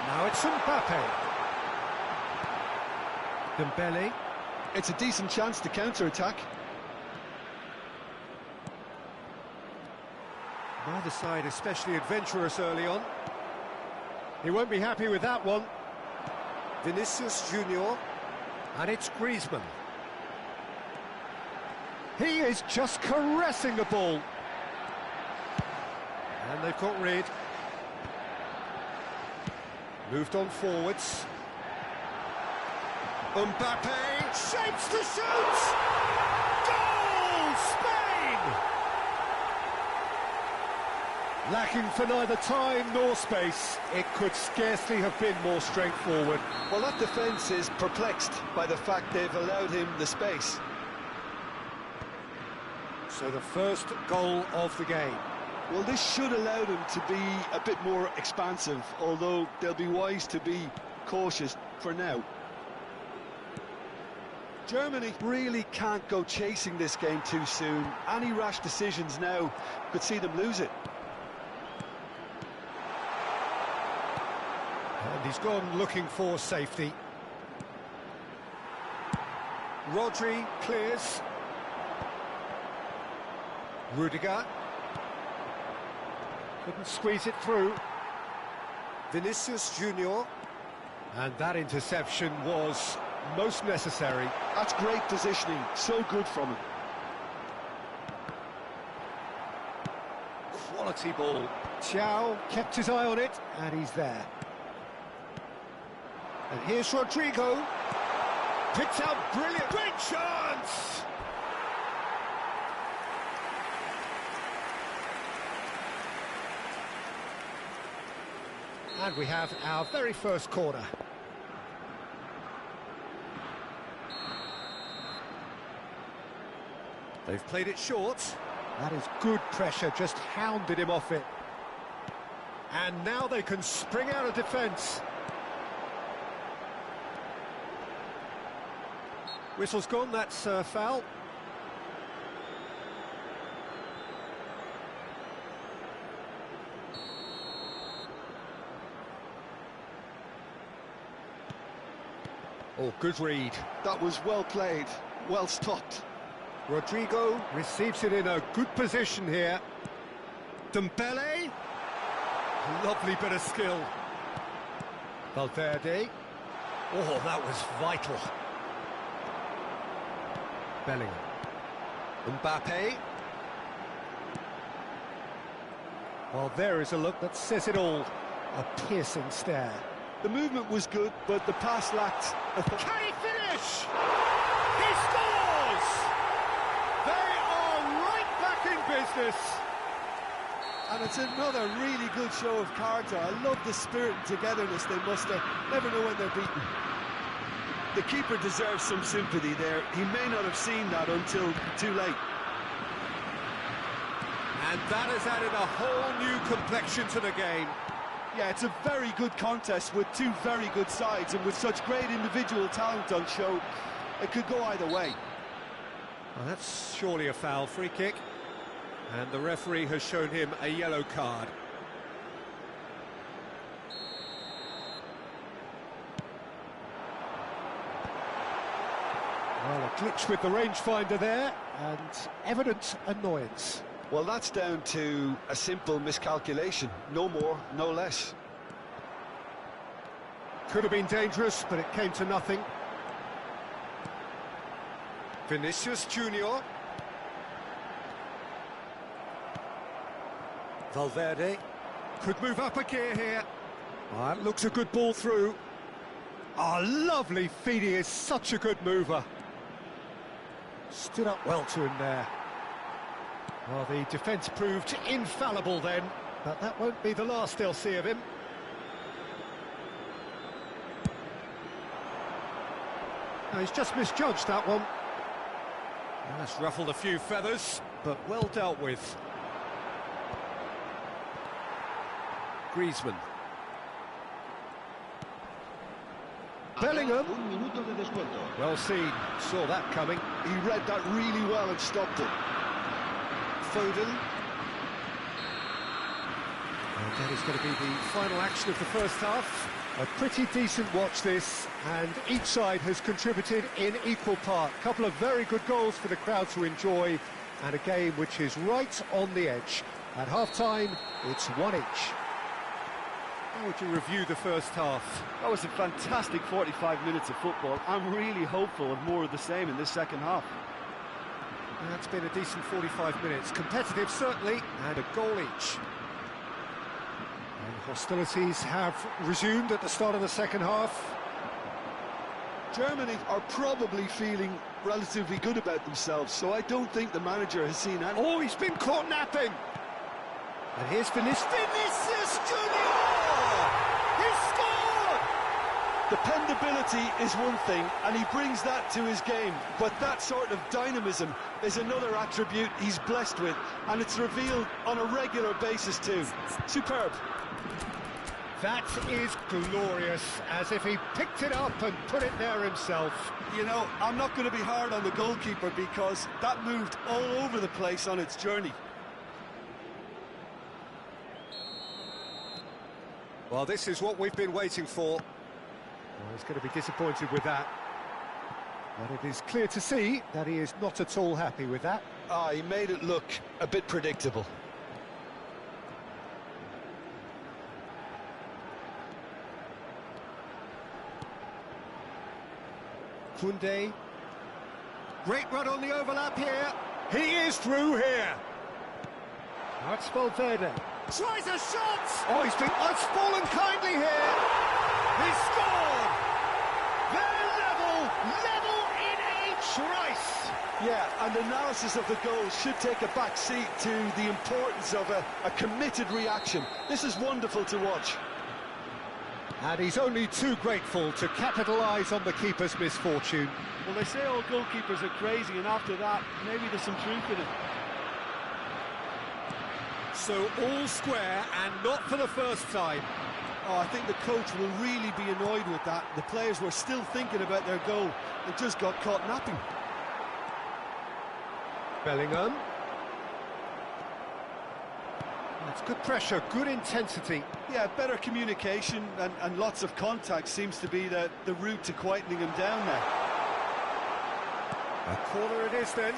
Now it's Mbappe. Dembele. It's a decent chance to counter-attack. Neither side especially adventurous early on. He won't be happy with that one. Vinicius Junior. And it's Griezmann. He is just caressing the ball. And they've got rid. Moved on forwards. Mbappe shapes to shoot! Goal! Spain! Lacking for neither time nor space, it could scarcely have been more straightforward. Well, that defence is perplexed by the fact they've allowed him the space. So the first goal of the game. Well, this should allow them to be a bit more expansive, although they'll be wise to be cautious for now. Germany really can't go chasing this game too soon. Any rash decisions now could see them lose it. And he's gone looking for safety. Rodri clears. Rudiger. Couldn't squeeze it through. Vinicius Junior. And that interception was most necessary. That's great positioning, so good from him. Quality ball. Thiaw kept his eye on it, and he's there. And here's Rodrigo. Picked out brilliant. Great chance! And we have our very first corner. They've played it short. That is good pressure, just hounded him off it. And now they can spring out of defence. Whistle's gone, that's foul. Oh, good read. That was well played, well stopped. Rodrigo receives it in a good position here. Dembele. Lovely bit of skill. Valverde. Oh, that was vital. Bellingham. Mbappe. Well, there is a look that says it all. A piercing stare. The movement was good, but the pass lacked. Can he finish? He scores! They are right back in business. And it's another really good show of character. I love the spirit and togetherness they muster. Never know when they're beaten. The keeper deserves some sympathy there. He may not have seen that until too late. And that has added a whole new complexion to the game. Yeah, it's a very good contest with two very good sides, and with such great individual talent on show, It could go either way. Well, that's surely a foul. Free kick. And the referee has shown him a yellow card. Well, a glitch with the rangefinder there, and evident annoyance. Well, that's down to a simple miscalculation. No more, no less. Could have been dangerous, but it came to nothing. Vinicius Junior. Valverde could move up a gear here. Oh, it looks a good ball through. Oh, lovely feed. He is such a good mover. Stood up well to him there. Well, the defence proved infallible then, but that won't be the last they'll see of him. No, he's just misjudged that one. Well, that's ruffled a few feathers, but well dealt with. Griezmann. Bellingham. Un minuto de descuento. Well seen, saw that coming. He read that really well and stopped it. Foden. And that is going to be the final action of the first half. A pretty decent watch this, and each side has contributed in equal part. A couple of very good goals for the crowd to enjoy, and a game which is right on the edge. At half-time, it's 1-1. How would you review the first half? That was a fantastic 45 minutes of football. I'm really hopeful of more of the same in this second half. That's been a decent 45 minutes. Competitive, certainly, and a goal each. And hostilities have resumed at the start of the second half. Germany are probably feeling relatively good about themselves, so I don't think the manager has seen any... Oh, he's been caught napping! And here's Vinicius Junior! He scored! Dependability is one thing, and he brings that to his game, but that sort of dynamism is another attribute he's blessed with, and it's revealed on a regular basis too. Superb. That is glorious, as if he picked it up and put it there himself. You know, I'm not going to be hard on the goalkeeper because that moved all over the place on its journey. Well, this is what we've been waiting for. Well, he's going to be disappointed with that. But it is clear to see that he is not at all happy with that. He made it look a bit predictable. Koundé. Great run on the overlap here. He is through here. That's Valverde. Tries a shot! Oh, he's been fallen kindly here. He scored! They're level in each race. Yeah, and analysis of the goal should take a back seat to the importance of a committed reaction. This is wonderful to watch. And he's only too grateful to capitalise on the keeper's misfortune. Well, they say all goalkeepers are crazy, and after that, maybe there's some truth in it. So all square, and not for the first time. Oh, I think the coach will really be annoyed with that. The players were still thinking about their goal and just got caught napping. Bellingham. That's good pressure, good intensity. Yeah, better communication and lots of contact seems to be the route to quietening him down now. A corner it is then.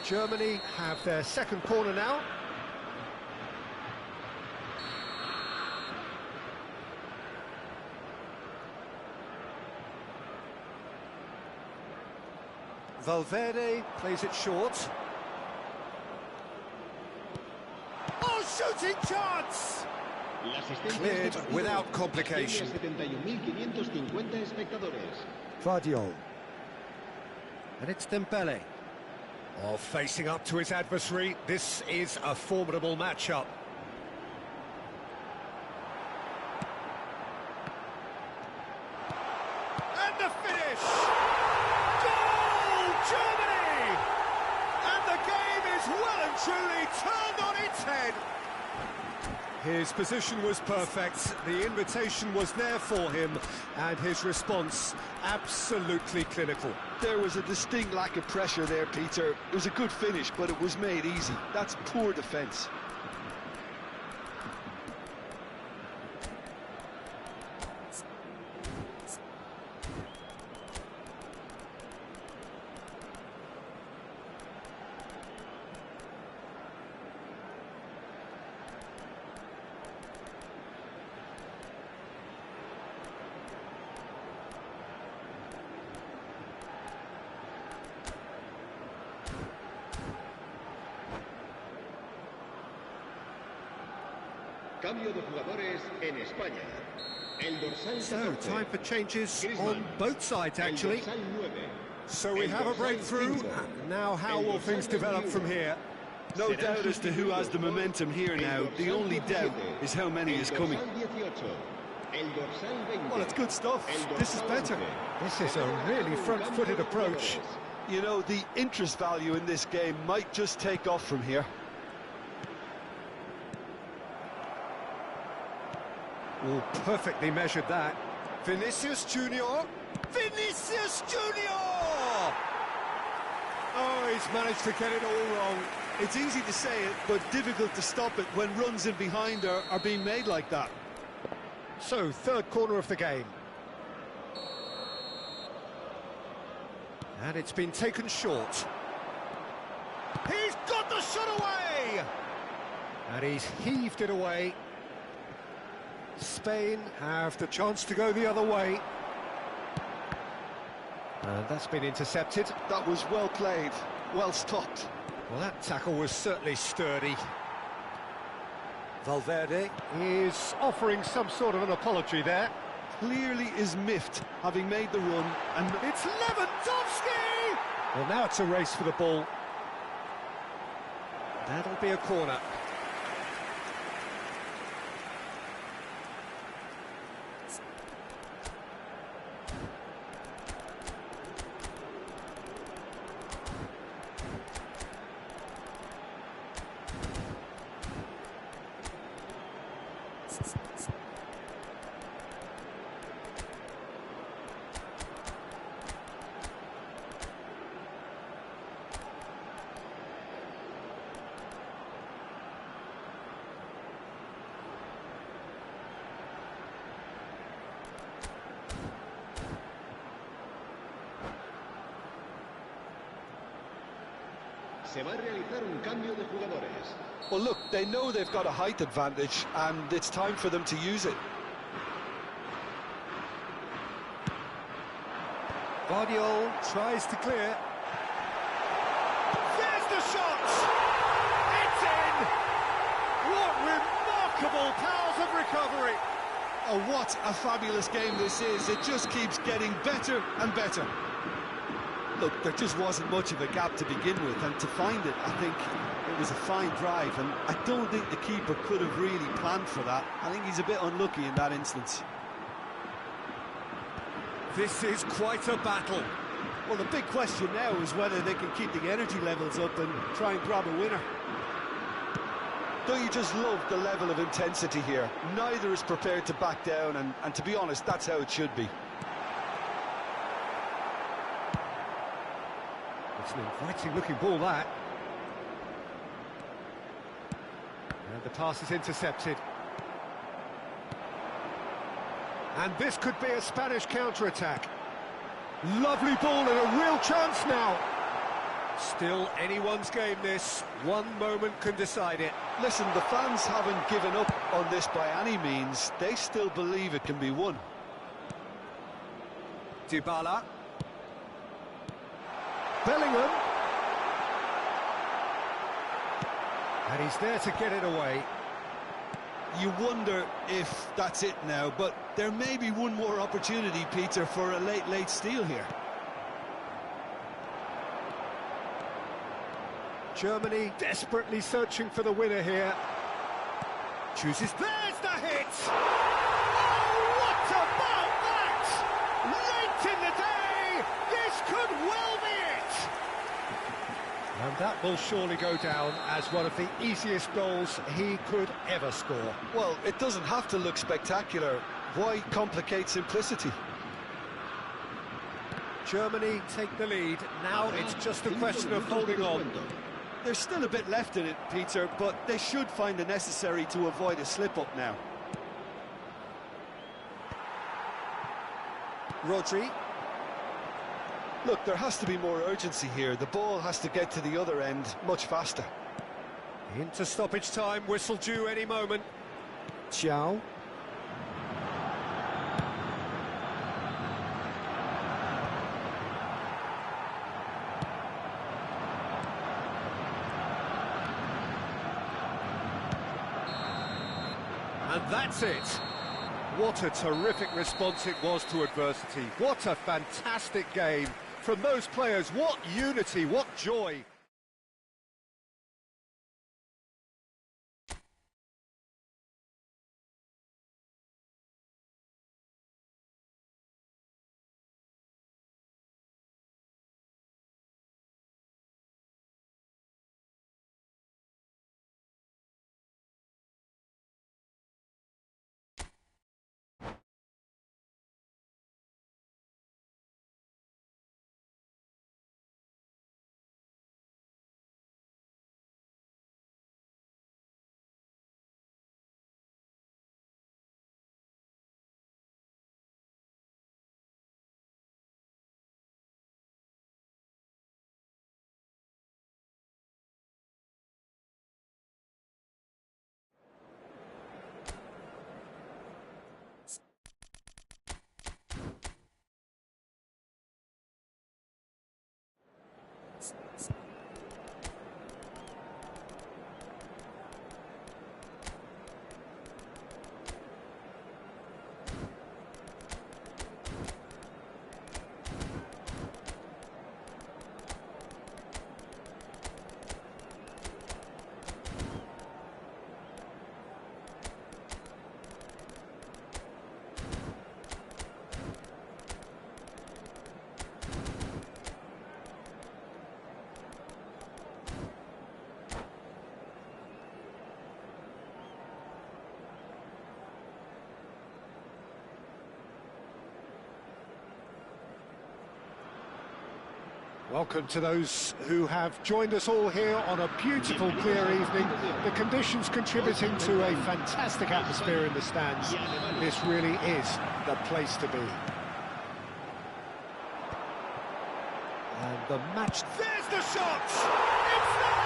Germany have their second corner now. Valverde plays it short. Oh, shooting chance! Cleared without complication. 71.550 espectadores. Vardiol. And it's Dembele. Oh, facing up to his adversary, this is a formidable matchup. And the finish! Goal, Germany! And the game is well and truly turned on its head. His position was perfect, the invitation was there for him, and his response absolutely clinical. There was a distinct lack of pressure there, Peter. It was a good finish, but it was made easy. That's poor defence. Cambio de jugadores en España. El dorsal So, 14. time for changes on both sides, actually. El dorsal 9. So we have a breakthrough. Now how will things develop from here? No doubt as to who has the momentum here now. The only doubt is how many is coming. Well, it's good stuff. This is better. This is a really front-footed approach. You know, the interest value in this game might just take off from here. Oh, perfectly measured that. Vinicius Junior. Vinicius Junior! Oh, he's managed to get it all wrong. It's easy to say it, but difficult to stop it when runs in behind are being made like that. So, third corner of the game. And it's been taken short. He's got the shot away! And he's heaved it away. Spain have the chance to go the other way. And that's been intercepted. That was well played, well stopped. Well, that tackle was certainly sturdy. Valverde is offering some sort of an apology there. Clearly is miffed, having made the run, and It's Lewandowski! Well, now it's a race for the ball. That'll be a corner. Se va a realizar un cambio de jugadores. well, look, they know they've got a height advantage, and it's time for them to use it. Guardiola tries to clear. There's the shot! It's in! What remarkable powers of recovery! Oh, what a fabulous game this is. It just keeps getting better and better. Look, there just wasn't much of a gap to begin with, and to find it, I think it was a fine drive, and I don't think the keeper could have really planned for that. I think he's a bit unlucky in that instance. This is quite a battle. Well, the big question now is whether they can keep the energy levels up and try and grab a winner. Don't you just love the level of intensity here? Neither is prepared to back down, and to be honest, that's how it should be. It's an inviting-looking ball, that. And the pass is intercepted. And this could be a Spanish counter-attack. Lovely ball and a real chance now. Still anyone's game, this. One moment can decide it. Listen, the fans haven't given up on this by any means. They still believe it can be won. Dybala. Bellingham. And he's there to get it away. You wonder if that's it now, but there may be one more opportunity, Peter, for a late steal here. Germany desperately searching for the winner here. Chooses, there's the hit! Oh, what about that? Late in the day, this could well be it! And that will surely go down as one of the easiest goals he could ever score. Well, it doesn't have to look spectacular. Why complicate simplicity? Germany take the lead. Now it's just a question of holding on. There's still a bit left in it, Peter, but they should find the necessary to avoid a slip-up now. Rodri. Look, there has to be more urgency here. The ball has to get to the other end much faster. Into stoppage time, whistle due any moment. Ciao. And that's it. What a terrific response it was to adversity. What a fantastic game from those players. What unity, what joy. Welcome to those who have joined us all here on a beautiful, clear evening. The conditions contributing to a fantastic atmosphere in the stands. This really is the place to be. And the match... There's the shot! It's there!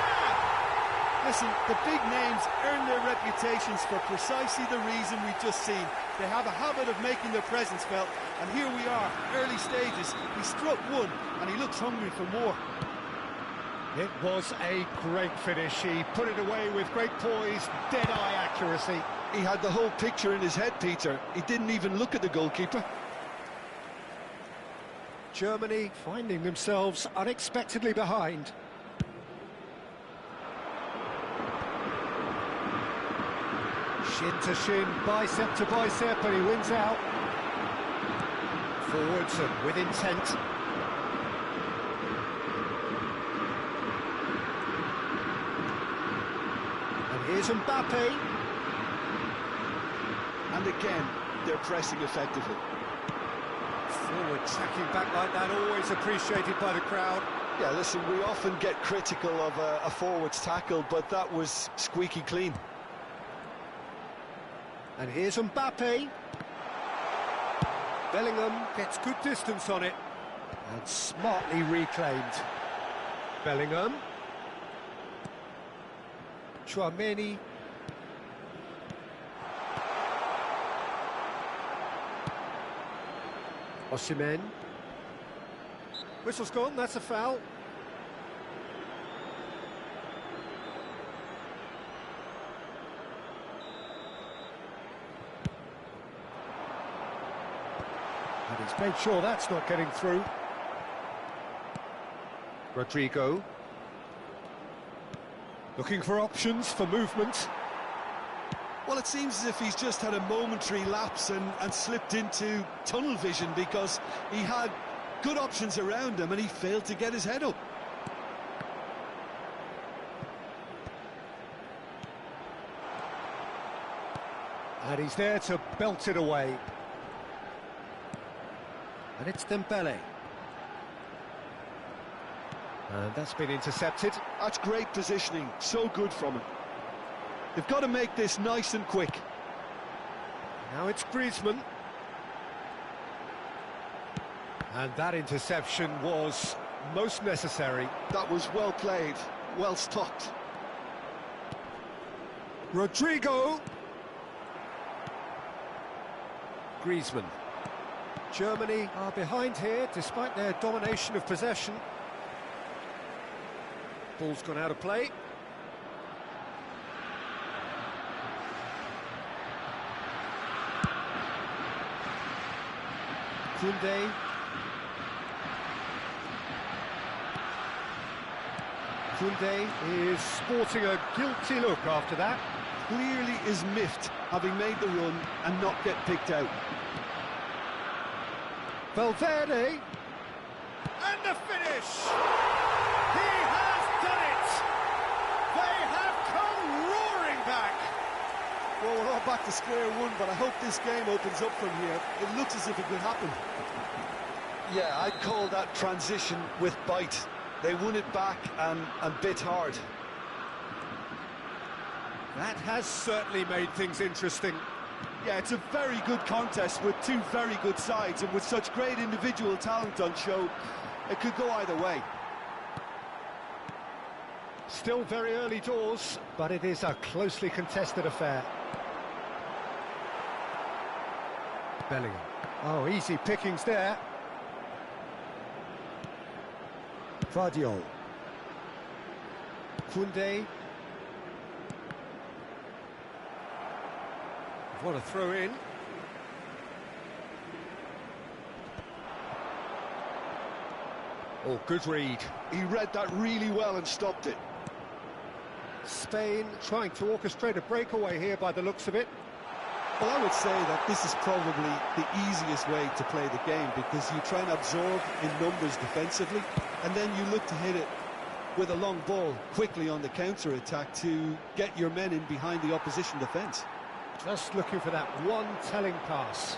Listen, the big names earn their reputations for precisely the reason we've just seen. They have a habit of making their presence felt, and here we are, early stages. He struck one, and he looks hungry for more. It was a great finish. He put it away with great poise, dead-eye accuracy. He had the whole picture in his head, Peter. He didn't even look at the goalkeeper. Germany finding themselves unexpectedly behind. Shin to shin, bicep to bicep, and he wins out. Forwards and with intent. And here's Mbappe. And again, they're pressing effectively. Forward tracking back like that, always appreciated by the crowd. Yeah, listen, we often get critical of a forward's tackle, but that was squeaky clean. And here's Mbappe. Bellingham gets good distance on it. And smartly reclaimed. Bellingham. Chouameni. Osimhen. Whistle's gone, that's a foul. And he's made sure that's not getting through. Rodrigo. Looking for options for movement. Well, it seems as if he's just had a momentary lapse and slipped into tunnel vision, because he had good options around him and he failed to get his head up. And he's there to belt it away. And it's Dembele. And that's been intercepted. That's great positioning, so good from him. They've got to make this nice and quick. Now it's Griezmann. And that interception was most necessary. That was well played, well stopped. Rodrigo. Griezmann. Germany are behind here, despite their domination of possession. Ball's gone out of play. Koundé. Koundé is sporting a guilty look after that. Clearly is miffed, having made the run and not get picked out. Valverde. And the finish! He has done it! They have come roaring back! Well, we're all back to square one, but I hope this game opens up from here. It looks as if it could happen. Yeah, I'd call that transition with bite. They won it back and bit hard. That has certainly made things interesting. Yeah, it's a very good contest with two very good sides, and with such great individual talent on show, it could go either way. Still very early doors, but it is a closely contested affair. Bellingham. Oh, easy pickings there. Vardiol. Koundé. What a throw in. Oh, good read. He read that really well and stopped it. Spain trying to orchestrate a breakaway here by the looks of it. Well, I would say that this is probably the easiest way to play the game, because you try and absorb in numbers defensively, and then you look to hit it with a long ball quickly on the counter-attack to get your men in behind the opposition defence. Just looking for that one telling pass.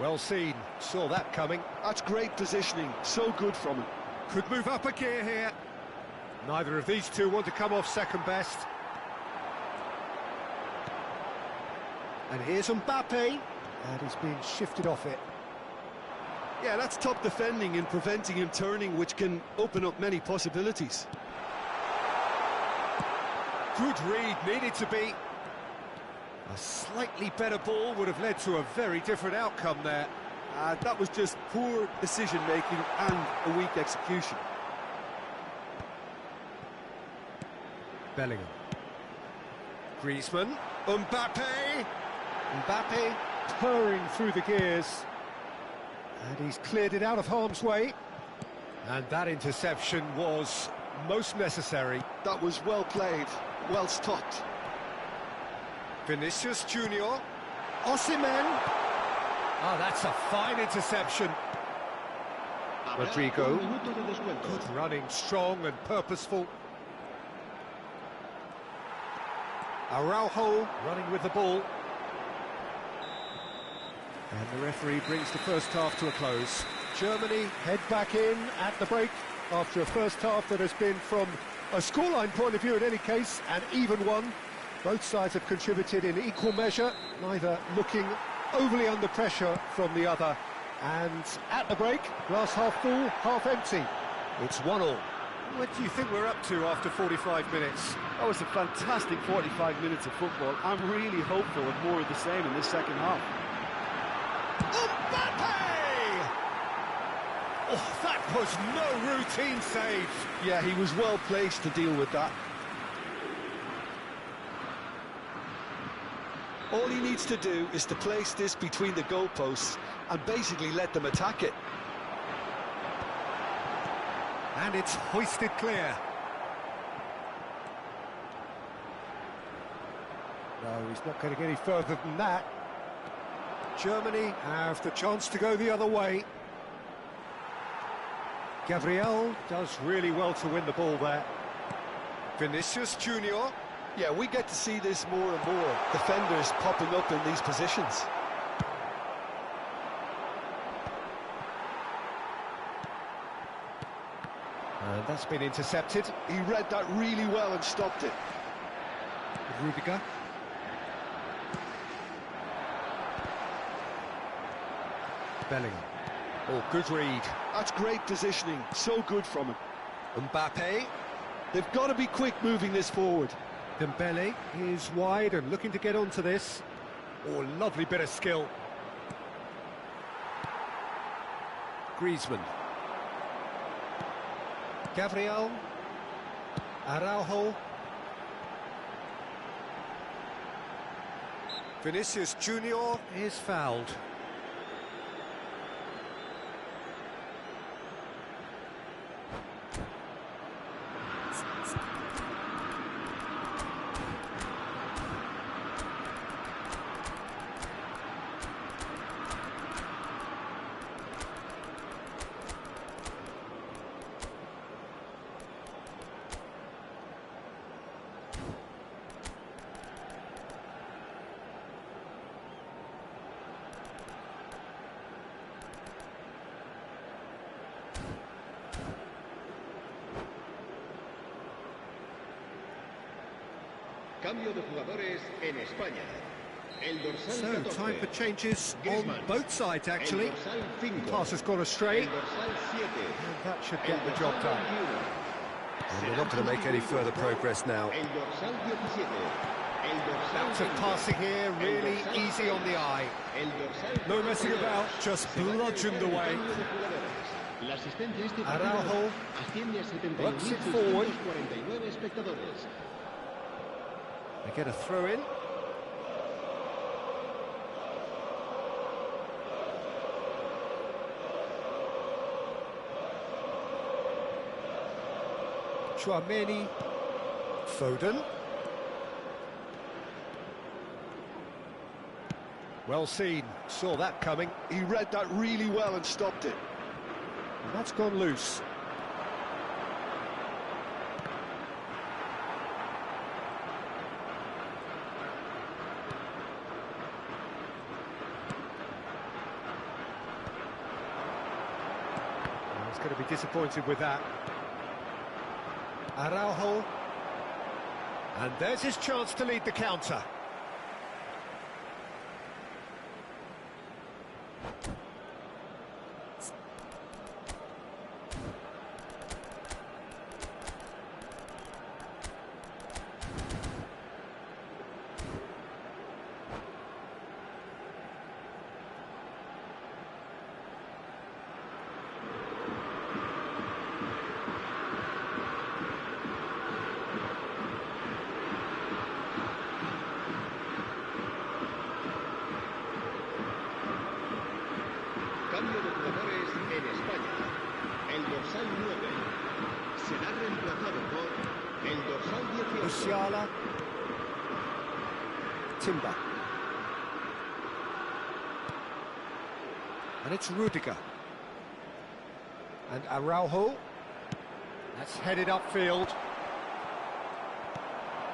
Well seen, saw that coming. That's great positioning, so good from him. Could move up a gear here. Neither of these two want to come off second best. And here's Mbappe, and he's being shifted off it. Yeah, that's top defending and preventing him turning, which can open up many possibilities. Good read, needed to be. A slightly better ball would have led to a very different outcome there. That was just poor decision-making and a weak execution. Bellingham. Griezmann. Mbappe. Mbappe purring through the gears. And he's cleared it out of harm's way. And that interception was most necessary. That was well played, well stopped. Vinicius Junior. Osimhen. Oh, that's a fine interception. Rodrigo. Good running, strong and purposeful. Araujo running with the ball. And the referee brings the first half to a close. Germany head back in at the break after a first half that has been, from a scoreline point of view in any case, an even one. Both sides have contributed in equal measure, neither looking overly under pressure from the other. And at the break, glass half full, half empty. It's 1-1. What do you think we're up to after 45 minutes? Oh, it's a fantastic 45 minutes of football. I'm really hopeful of more of the same in this second half. Mbappe! Oh, that was no routine save. Yeah, he was well placed to deal with that. All he needs to do is to place this between the goalposts and basically let them attack it. And it's hoisted clear. No, he's not going to get any further than that. Germany have the chance to go the other way. Gabriel does really well to win the ball there. Vinicius Junior. Yeah, we get to see this more and more. Defenders popping up in these positions. And that's been intercepted. He read that really well and stopped it. Rudiger. Bellingham. Oh, good read. That's great positioning. So good from him. Mbappe. They've got to be quick moving this forward. Dembele is wide and looking to get onto this. Oh, lovely bit of skill. Griezmann. Gabriel. Araujo. Vinicius Junior is fouled. Cambio de jugadores en España. El dorsal So, 14. time for changes on Griezmann. both sides, actually. El dorsal 5. Pass has gone astray. El dorsal 7. And that should get El the job dorsal done. 21. And they're not going to make any further progress now. El dorsal 17. El dorsal Bouts of 20. passing here, really El dorsal easy on the eye. El dorsal No messing 42. about, just Se va a bludgeoned realizar away. el cambio de jugadores. La asistencia a este partido Araujo asciende a works it forward. 71.649 espectadores. They get a throw in. Chouameni. Foden. Well seen, saw that coming. He read that really well and stopped it. And that's gone loose. He's going to be disappointed with that. Araujo. And there's his chance to lead the counter. Cambio de jugadores en España. El dorsal 9 será reemplazado por el dorsal 18. Musiala. Timber. And it's Rudiger. And Araujo. That's headed upfield.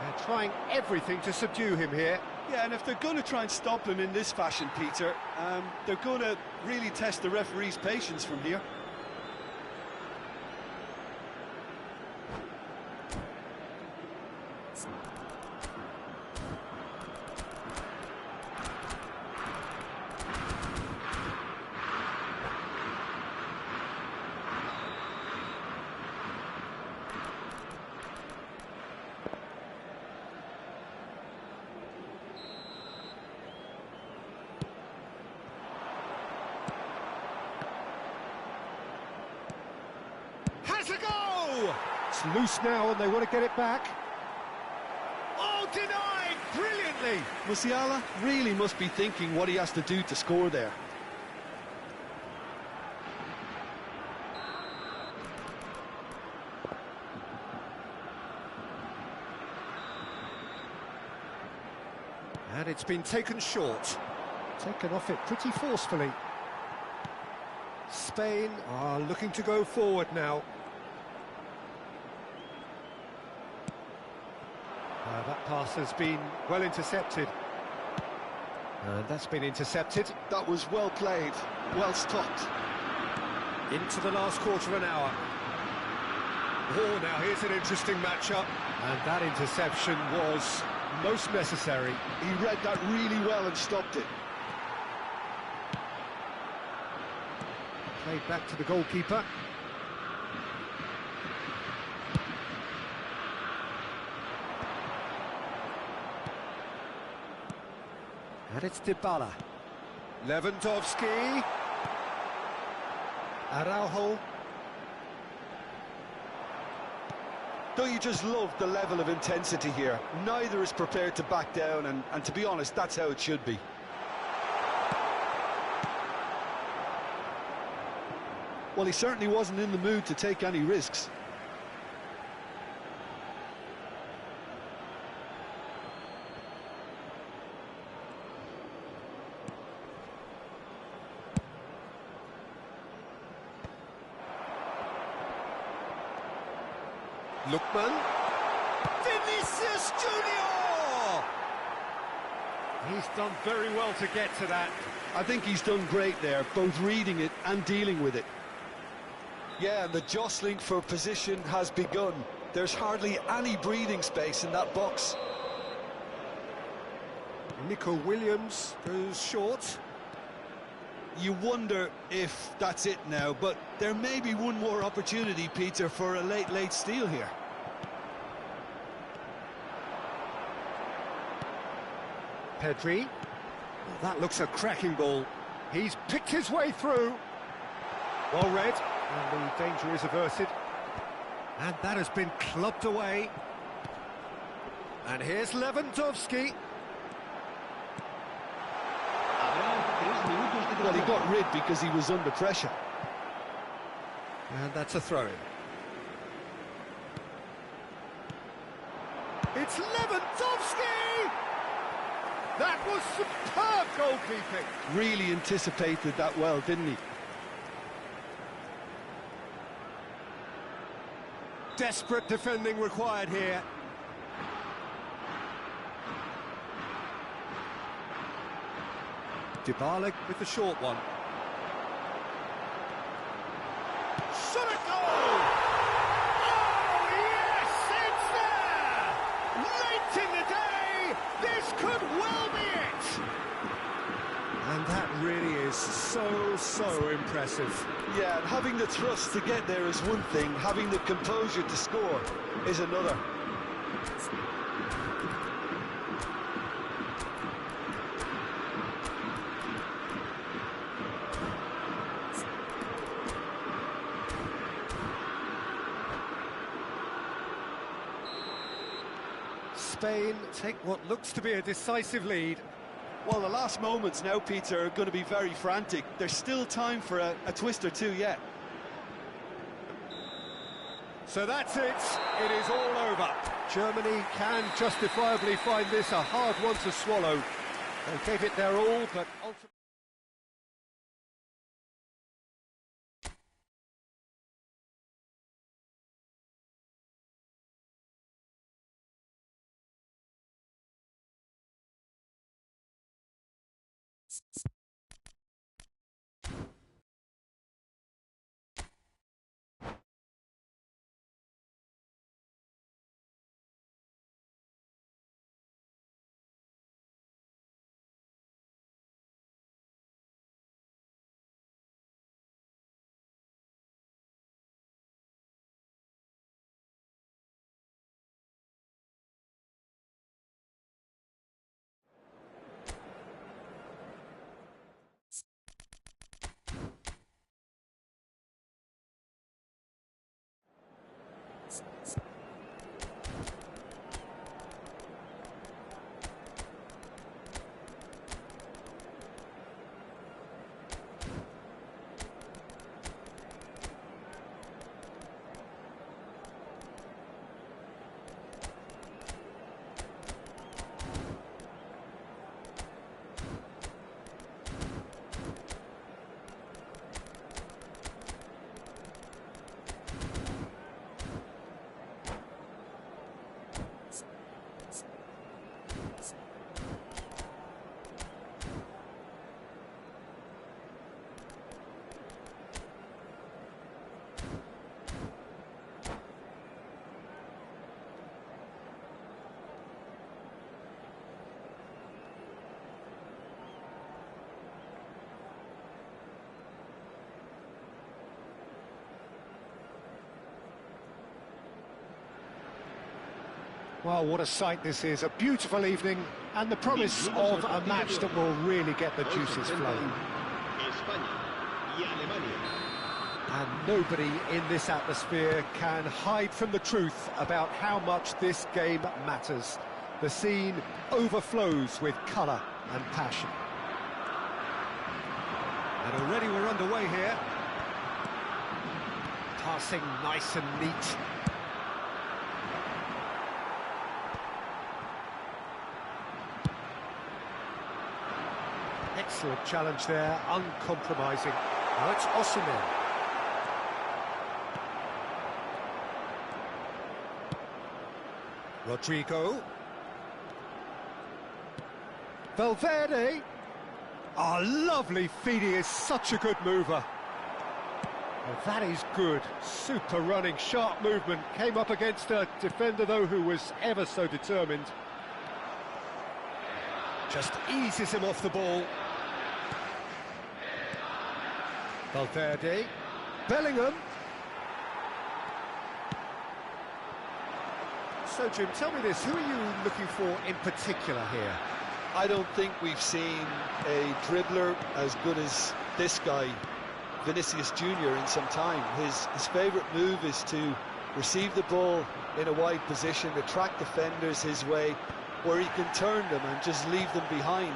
They're trying everything to subdue him here. Yeah, and if they're going to try and stop him in this fashion, Peter, they're going to really test the referee's patience from here. Has a go! It's loose now and they want to get it back. Oh, denied! Brilliantly! Musiala really must be thinking what he has to do to score there. And it's been taken short. Taken off it pretty forcefully. Spain are looking to go forward now. That Pass has been well intercepted. And that's been intercepted. That was well played, well stopped. Into the last quarter of an hour. Oh, now here's an interesting matchup. And that interception was most necessary. He read that really well and stopped it. Played back to the goalkeeper. And it's Dybala. Lewandowski. Araujo. Don't you just love the level of intensity here? Neither is prepared to back down, and to be honest, that's how it should be. Well, he certainly wasn't in the mood to take any risks. Lookman. Vinicius Junior! He's done very well to get to that. I think he's done great there, both reading it and dealing with it. Yeah, and the jostling for position has begun. There's hardly any breathing space in that box. Nico Williams goes short. You wonder if that's it now, but there may be one more opportunity, Peter, for a late steal here. Pedri. Well, that looks a cracking ball. He's picked his way through. Well read, and the danger is averted. And that has been clubbed away. And here's Lewandowski. Well, he got rid because he was under pressure. And that's a throw-in. It's Lewandowski! That was superb goalkeeping. Really anticipated that well, didn't he? Desperate defending required here. Dybala with the short one. Shot it goal! Oh, yes, it's there! Late in the day, this could well be it! And that really is so impressive. Yeah, and having the trust to get there is one thing, having the composure to score is another. Spain take what looks to be a decisive lead. Well, the last moments now, Peter, are going to be very frantic. There's still time for a twist or two yet. So that's it. It is all over. Germany can justifiably find this a hard one to swallow. They gave it their all, but ultimately... Well, what a sight this is. A beautiful evening and the promise of a match that will really get the juices flowing. España y Alemania. And nobody in this atmosphere can hide from the truth about how much this game matters. The scene overflows with colour and passion. And already we're underway here. Passing nice and neat. Excellent challenge there, uncompromising. Now it's Osimhen. Rodrigo. Valverde. Oh, lovely feed, he is such a good mover. Oh, that is good. Super running, sharp movement. Came up against a defender, though, who was ever so determined. Just eases him off the ball. Valverde. Bellingham. So, Jim, tell me this, who are you looking for in particular here? I don't think we've seen a dribbler as good as this guy, Vinicius Junior, in some time. His favourite move is to receive the ball in a wide position, attract defenders his way, where he can turn them and just leave them behind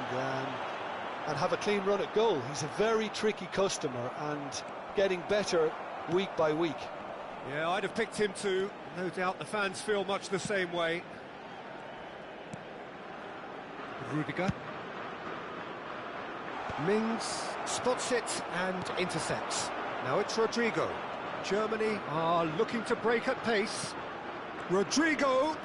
and have a clean run at goal. He's a very tricky customer and getting better week by week. Yeah, I'd have picked him too. No doubt the fans feel much the same way. Rudiger. Mings spots it and intercepts. Now it's Rodrigo. Germany are looking to break at pace. Rodrigo.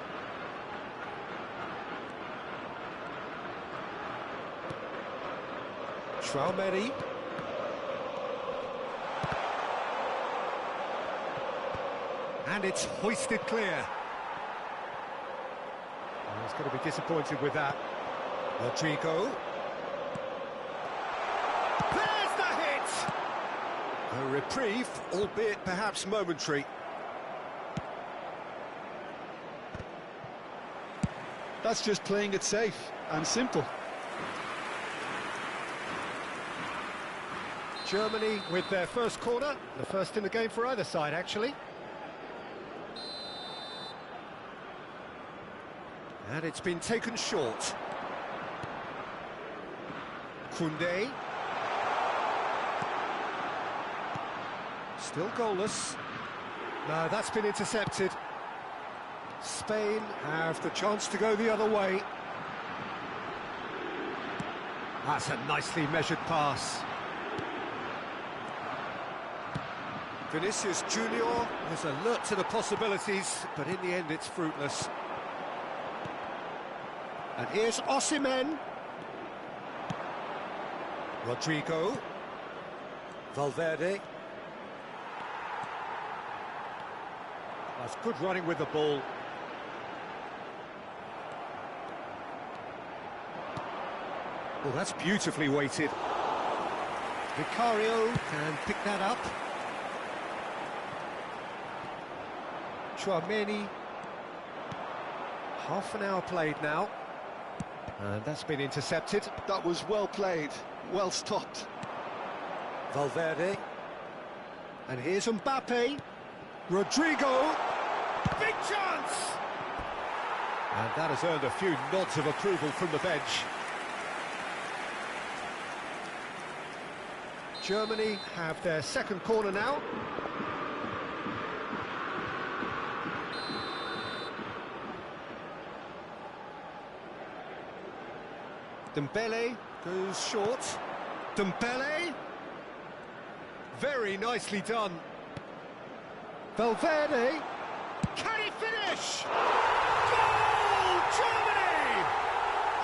Traumeri. And it's hoisted clear. Oh, he's going to be disappointed with that. Rodrigo. There's the hit! A reprieve, albeit perhaps momentary. That's just playing it safe and simple. Germany with their first corner, the first in the game for either side, actually. And it's been taken short. Koundé. Still goalless. No, that's been intercepted. Spain have the chance to go the other way. That's a nicely measured pass. Vinicius Junior is alert to the possibilities, but in the end it's fruitless. And here's Osimhen. Rodrigo. Valverde. That's good running with the ball. Well, that's beautifully weighted. Vicario can pick that up. Traumeri. Half an hour played now. And that's been intercepted. That was well played, well stopped. Valverde. And here's Mbappe. Rodrigo. Big chance! And that has earned a few nods of approval from the bench. Germany have their second corner now. Dembele goes short. Dembele. Very nicely done. Valverde. Can he finish? Goal! Germany!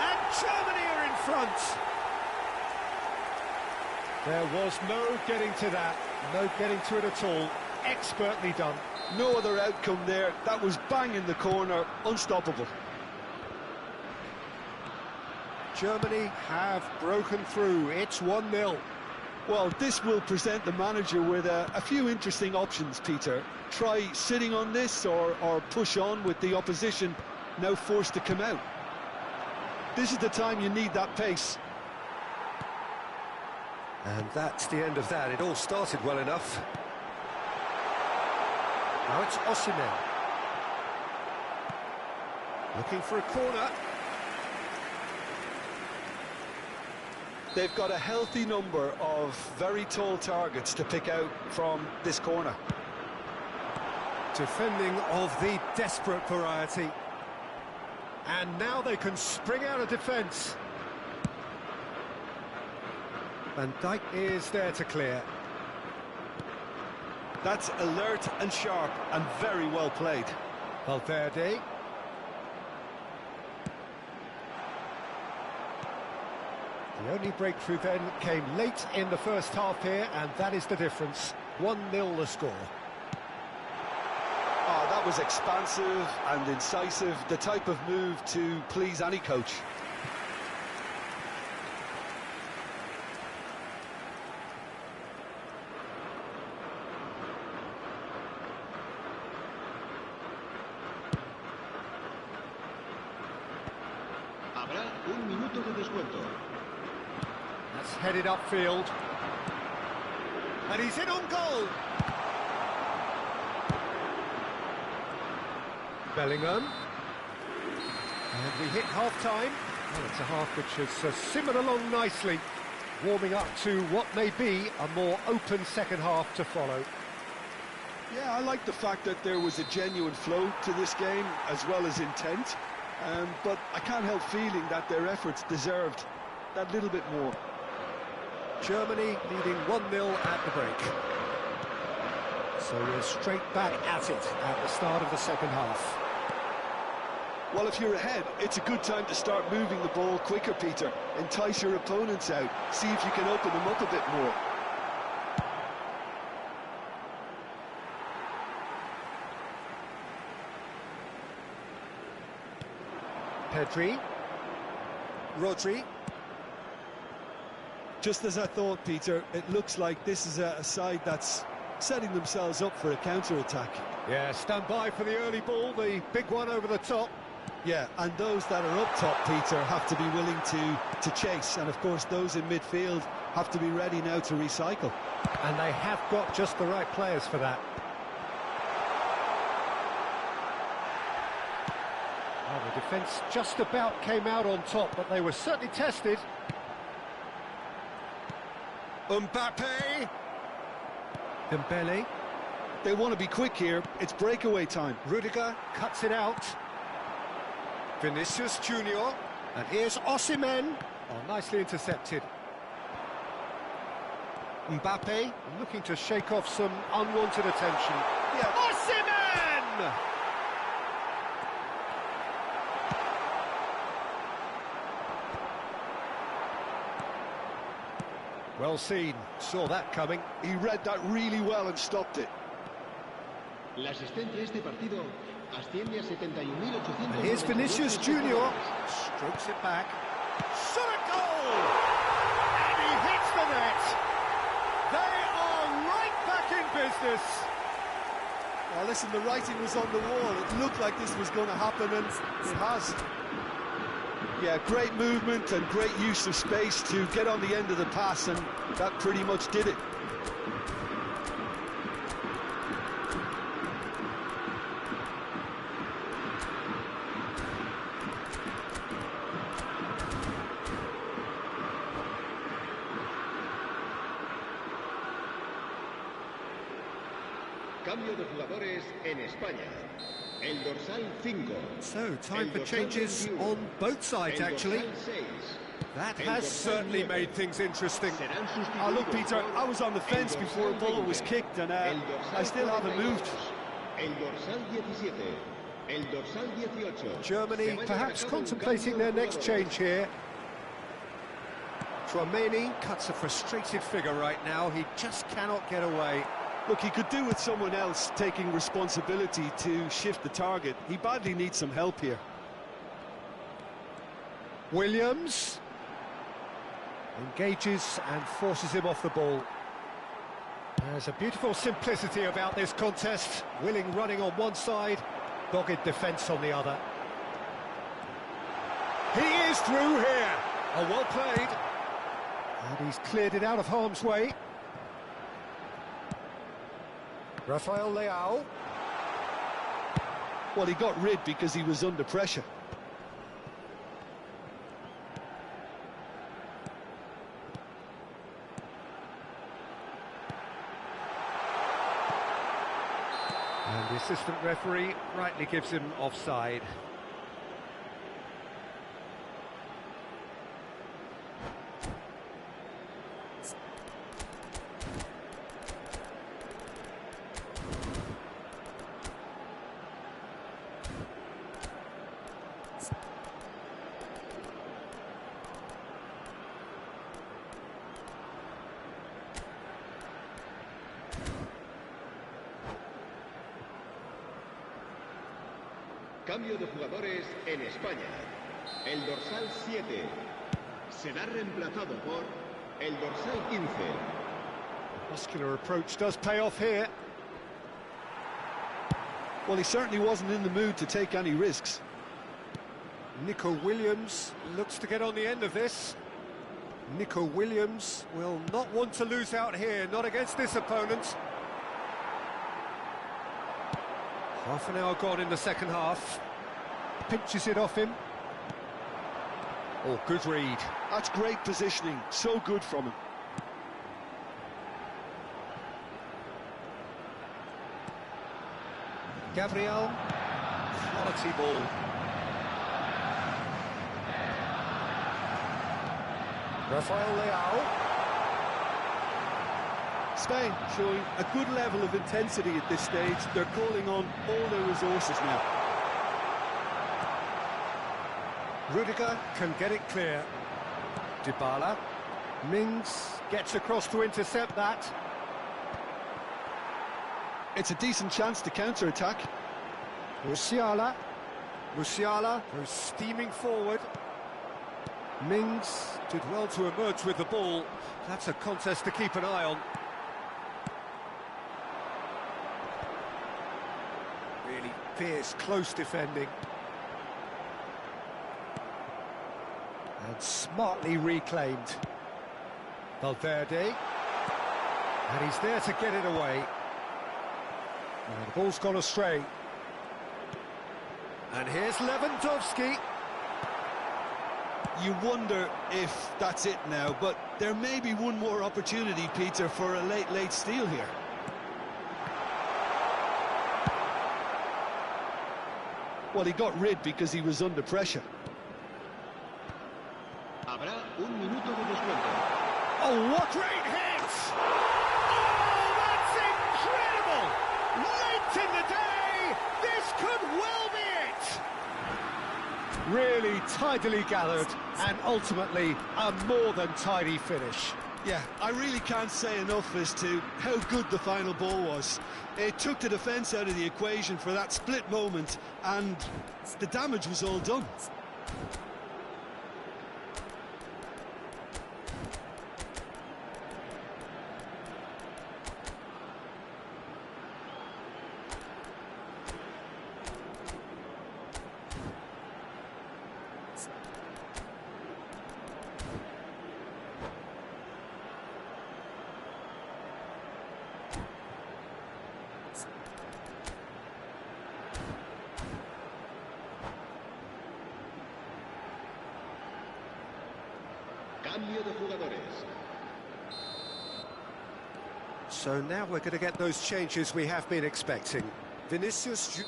And Germany are in front. There was no getting to that. No getting to it at all. Expertly done. No other outcome there. That was bang in the corner. Unstoppable. Germany have broken through. It's 1-0. Well, this will present the manager with a few interesting options, Peter. Try sitting on this or push on with the opposition now forced to come out. This is the time you need that pace. And that's the end of that. It all started well enough. Now it's Osimhen. Looking for a corner. They've got a healthy number of very tall targets to pick out from this corner. Defending of the desperate variety. And now they can spring out of defence. Van Dijk is there to clear. That's alert and sharp and very well played. Valverde. The only breakthrough then came late in the first half here, and that is the difference. 1-0 the score. Oh, that was expansive and incisive, the type of move to please any coach. Habrá un minuto de descuento. That's headed upfield. And he's in on goal. Bellingham. And we hit half-time. Well, it's a half which has simmered along nicely, warming up to what may be a more open second half to follow. Yeah, I like the fact that there was a genuine flow to this game as well as intent, but I can't help feeling that their efforts deserved that little bit more. Germany leading 1-0 at the break. So we're straight back at it at the start of the second half. Well, if you're ahead, it's a good time to start moving the ball quicker, Peter. Entice your opponents out. See if you can open them up a bit more. Pedri. Rodri. Just as I thought, Peter, it looks like this is a side that's setting themselves up for a counter-attack. Yeah, stand by for the early ball, the big one over the top. Yeah, and those that are up top, Peter, have to be willing to chase. And, of course, those in midfield have to be ready now to recycle. And they have got just the right players for that. Well, the defence just about came out on top, but they were certainly tested. Mbappe. Dembele. They want to be quick here. It's breakaway time. Rudiger cuts it out. Vinicius Junior. And here's Osimhen. Oh, nicely intercepted. Mbappe looking to shake off some unwanted attention. Yeah. Osimhen! Well seen, saw that coming. He read that really well and stopped it. La asistencia a este partido asciende a 71.800. And here's Vinicius Junior. Strokes it back. Shot a goal! And he hits the net. They are right back in business. Well, listen, the writing was on the wall. It looked like this was going to happen, and it has. Yeah, great movement and great use of space to get on the end of the pass, and that pretty much did it. Cambio de jugadores en España. El dorsal 5. So, time for changes on both sides, actually. That has certainly made things interesting. Oh, look, Peter, I was on the fence before a ball was kicked, and I still haven't moved. El dorsal 17. El dorsal 18. Germany perhaps contemplating their next change here. Tchouaméni cuts a frustrated figure right now. He just cannot get away. Look, he could do with someone else taking responsibility to shift the target. He badly needs some help here. Williams engages and forces him off the ball. There's a beautiful simplicity about this contest. Willing running on one side, dogged defence on the other. He is through here. Oh, well played. And he's cleared it out of harm's way. Rafael Leao. Well, he got rid because he was under pressure. And the assistant referee rightly gives him offside. Cambio de jugadores en España. El dorsal 7 será reemplazado por el dorsal 15. Muscular approach does pay off here. Well, he certainly wasn't in the mood to take any risks. Nico Williams looks to get on the end of this. Nico Williams will not want to lose out here, not against this opponent. Half an hour gone in the second half. Pinches it off him. Oh, good read. That's great positioning, so good from him. Gabriel, quality ball. Rafael Leao. Spain showing a good level of intensity at this stage. They're calling on all their resources now. Rudiger can get it clear. Dybala. Mings gets across to intercept that. It's a decent chance to counter-attack. Musiala. Musiala goes steaming forward. Mings did well to emerge with the ball. That's a contest to keep an eye on. Really fierce, close defending. And smartly reclaimed. Valverde. And he's there to get it away. Now the ball's gone astray. And here's Lewandowski. You wonder if that's it now, but there may be one more opportunity, Peter, for a late steal here. Well, he got rid because he was under pressure. Habrá un minuto de descuento. Oh, what Great hit! Oh, that's incredible! Late in the day, this could well be it! really tidily gathered, and ultimately a more than tidy finish. Yeah, I really can't say enough as to how good the final ball was. It took the defence out of the equation for that split moment, and the damage was all done. Cambio de jugadores. So now we're going to get those changes we have been expecting. Vinicius...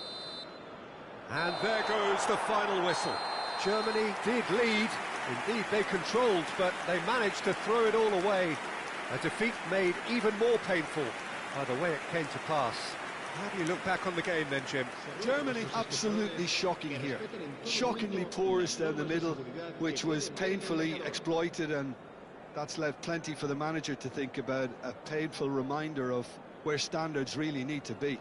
And there goes the final whistle. Germany did lead. Indeed, they controlled, but they managed to throw it all away. A defeat made even more painful by the way it came to pass. How do you look back on the game then, Jim? Germany absolutely shocking here. Shockingly porous down the middle, which was painfully exploited, and that's left plenty for the manager to think about. A painful reminder of where standards really need to be.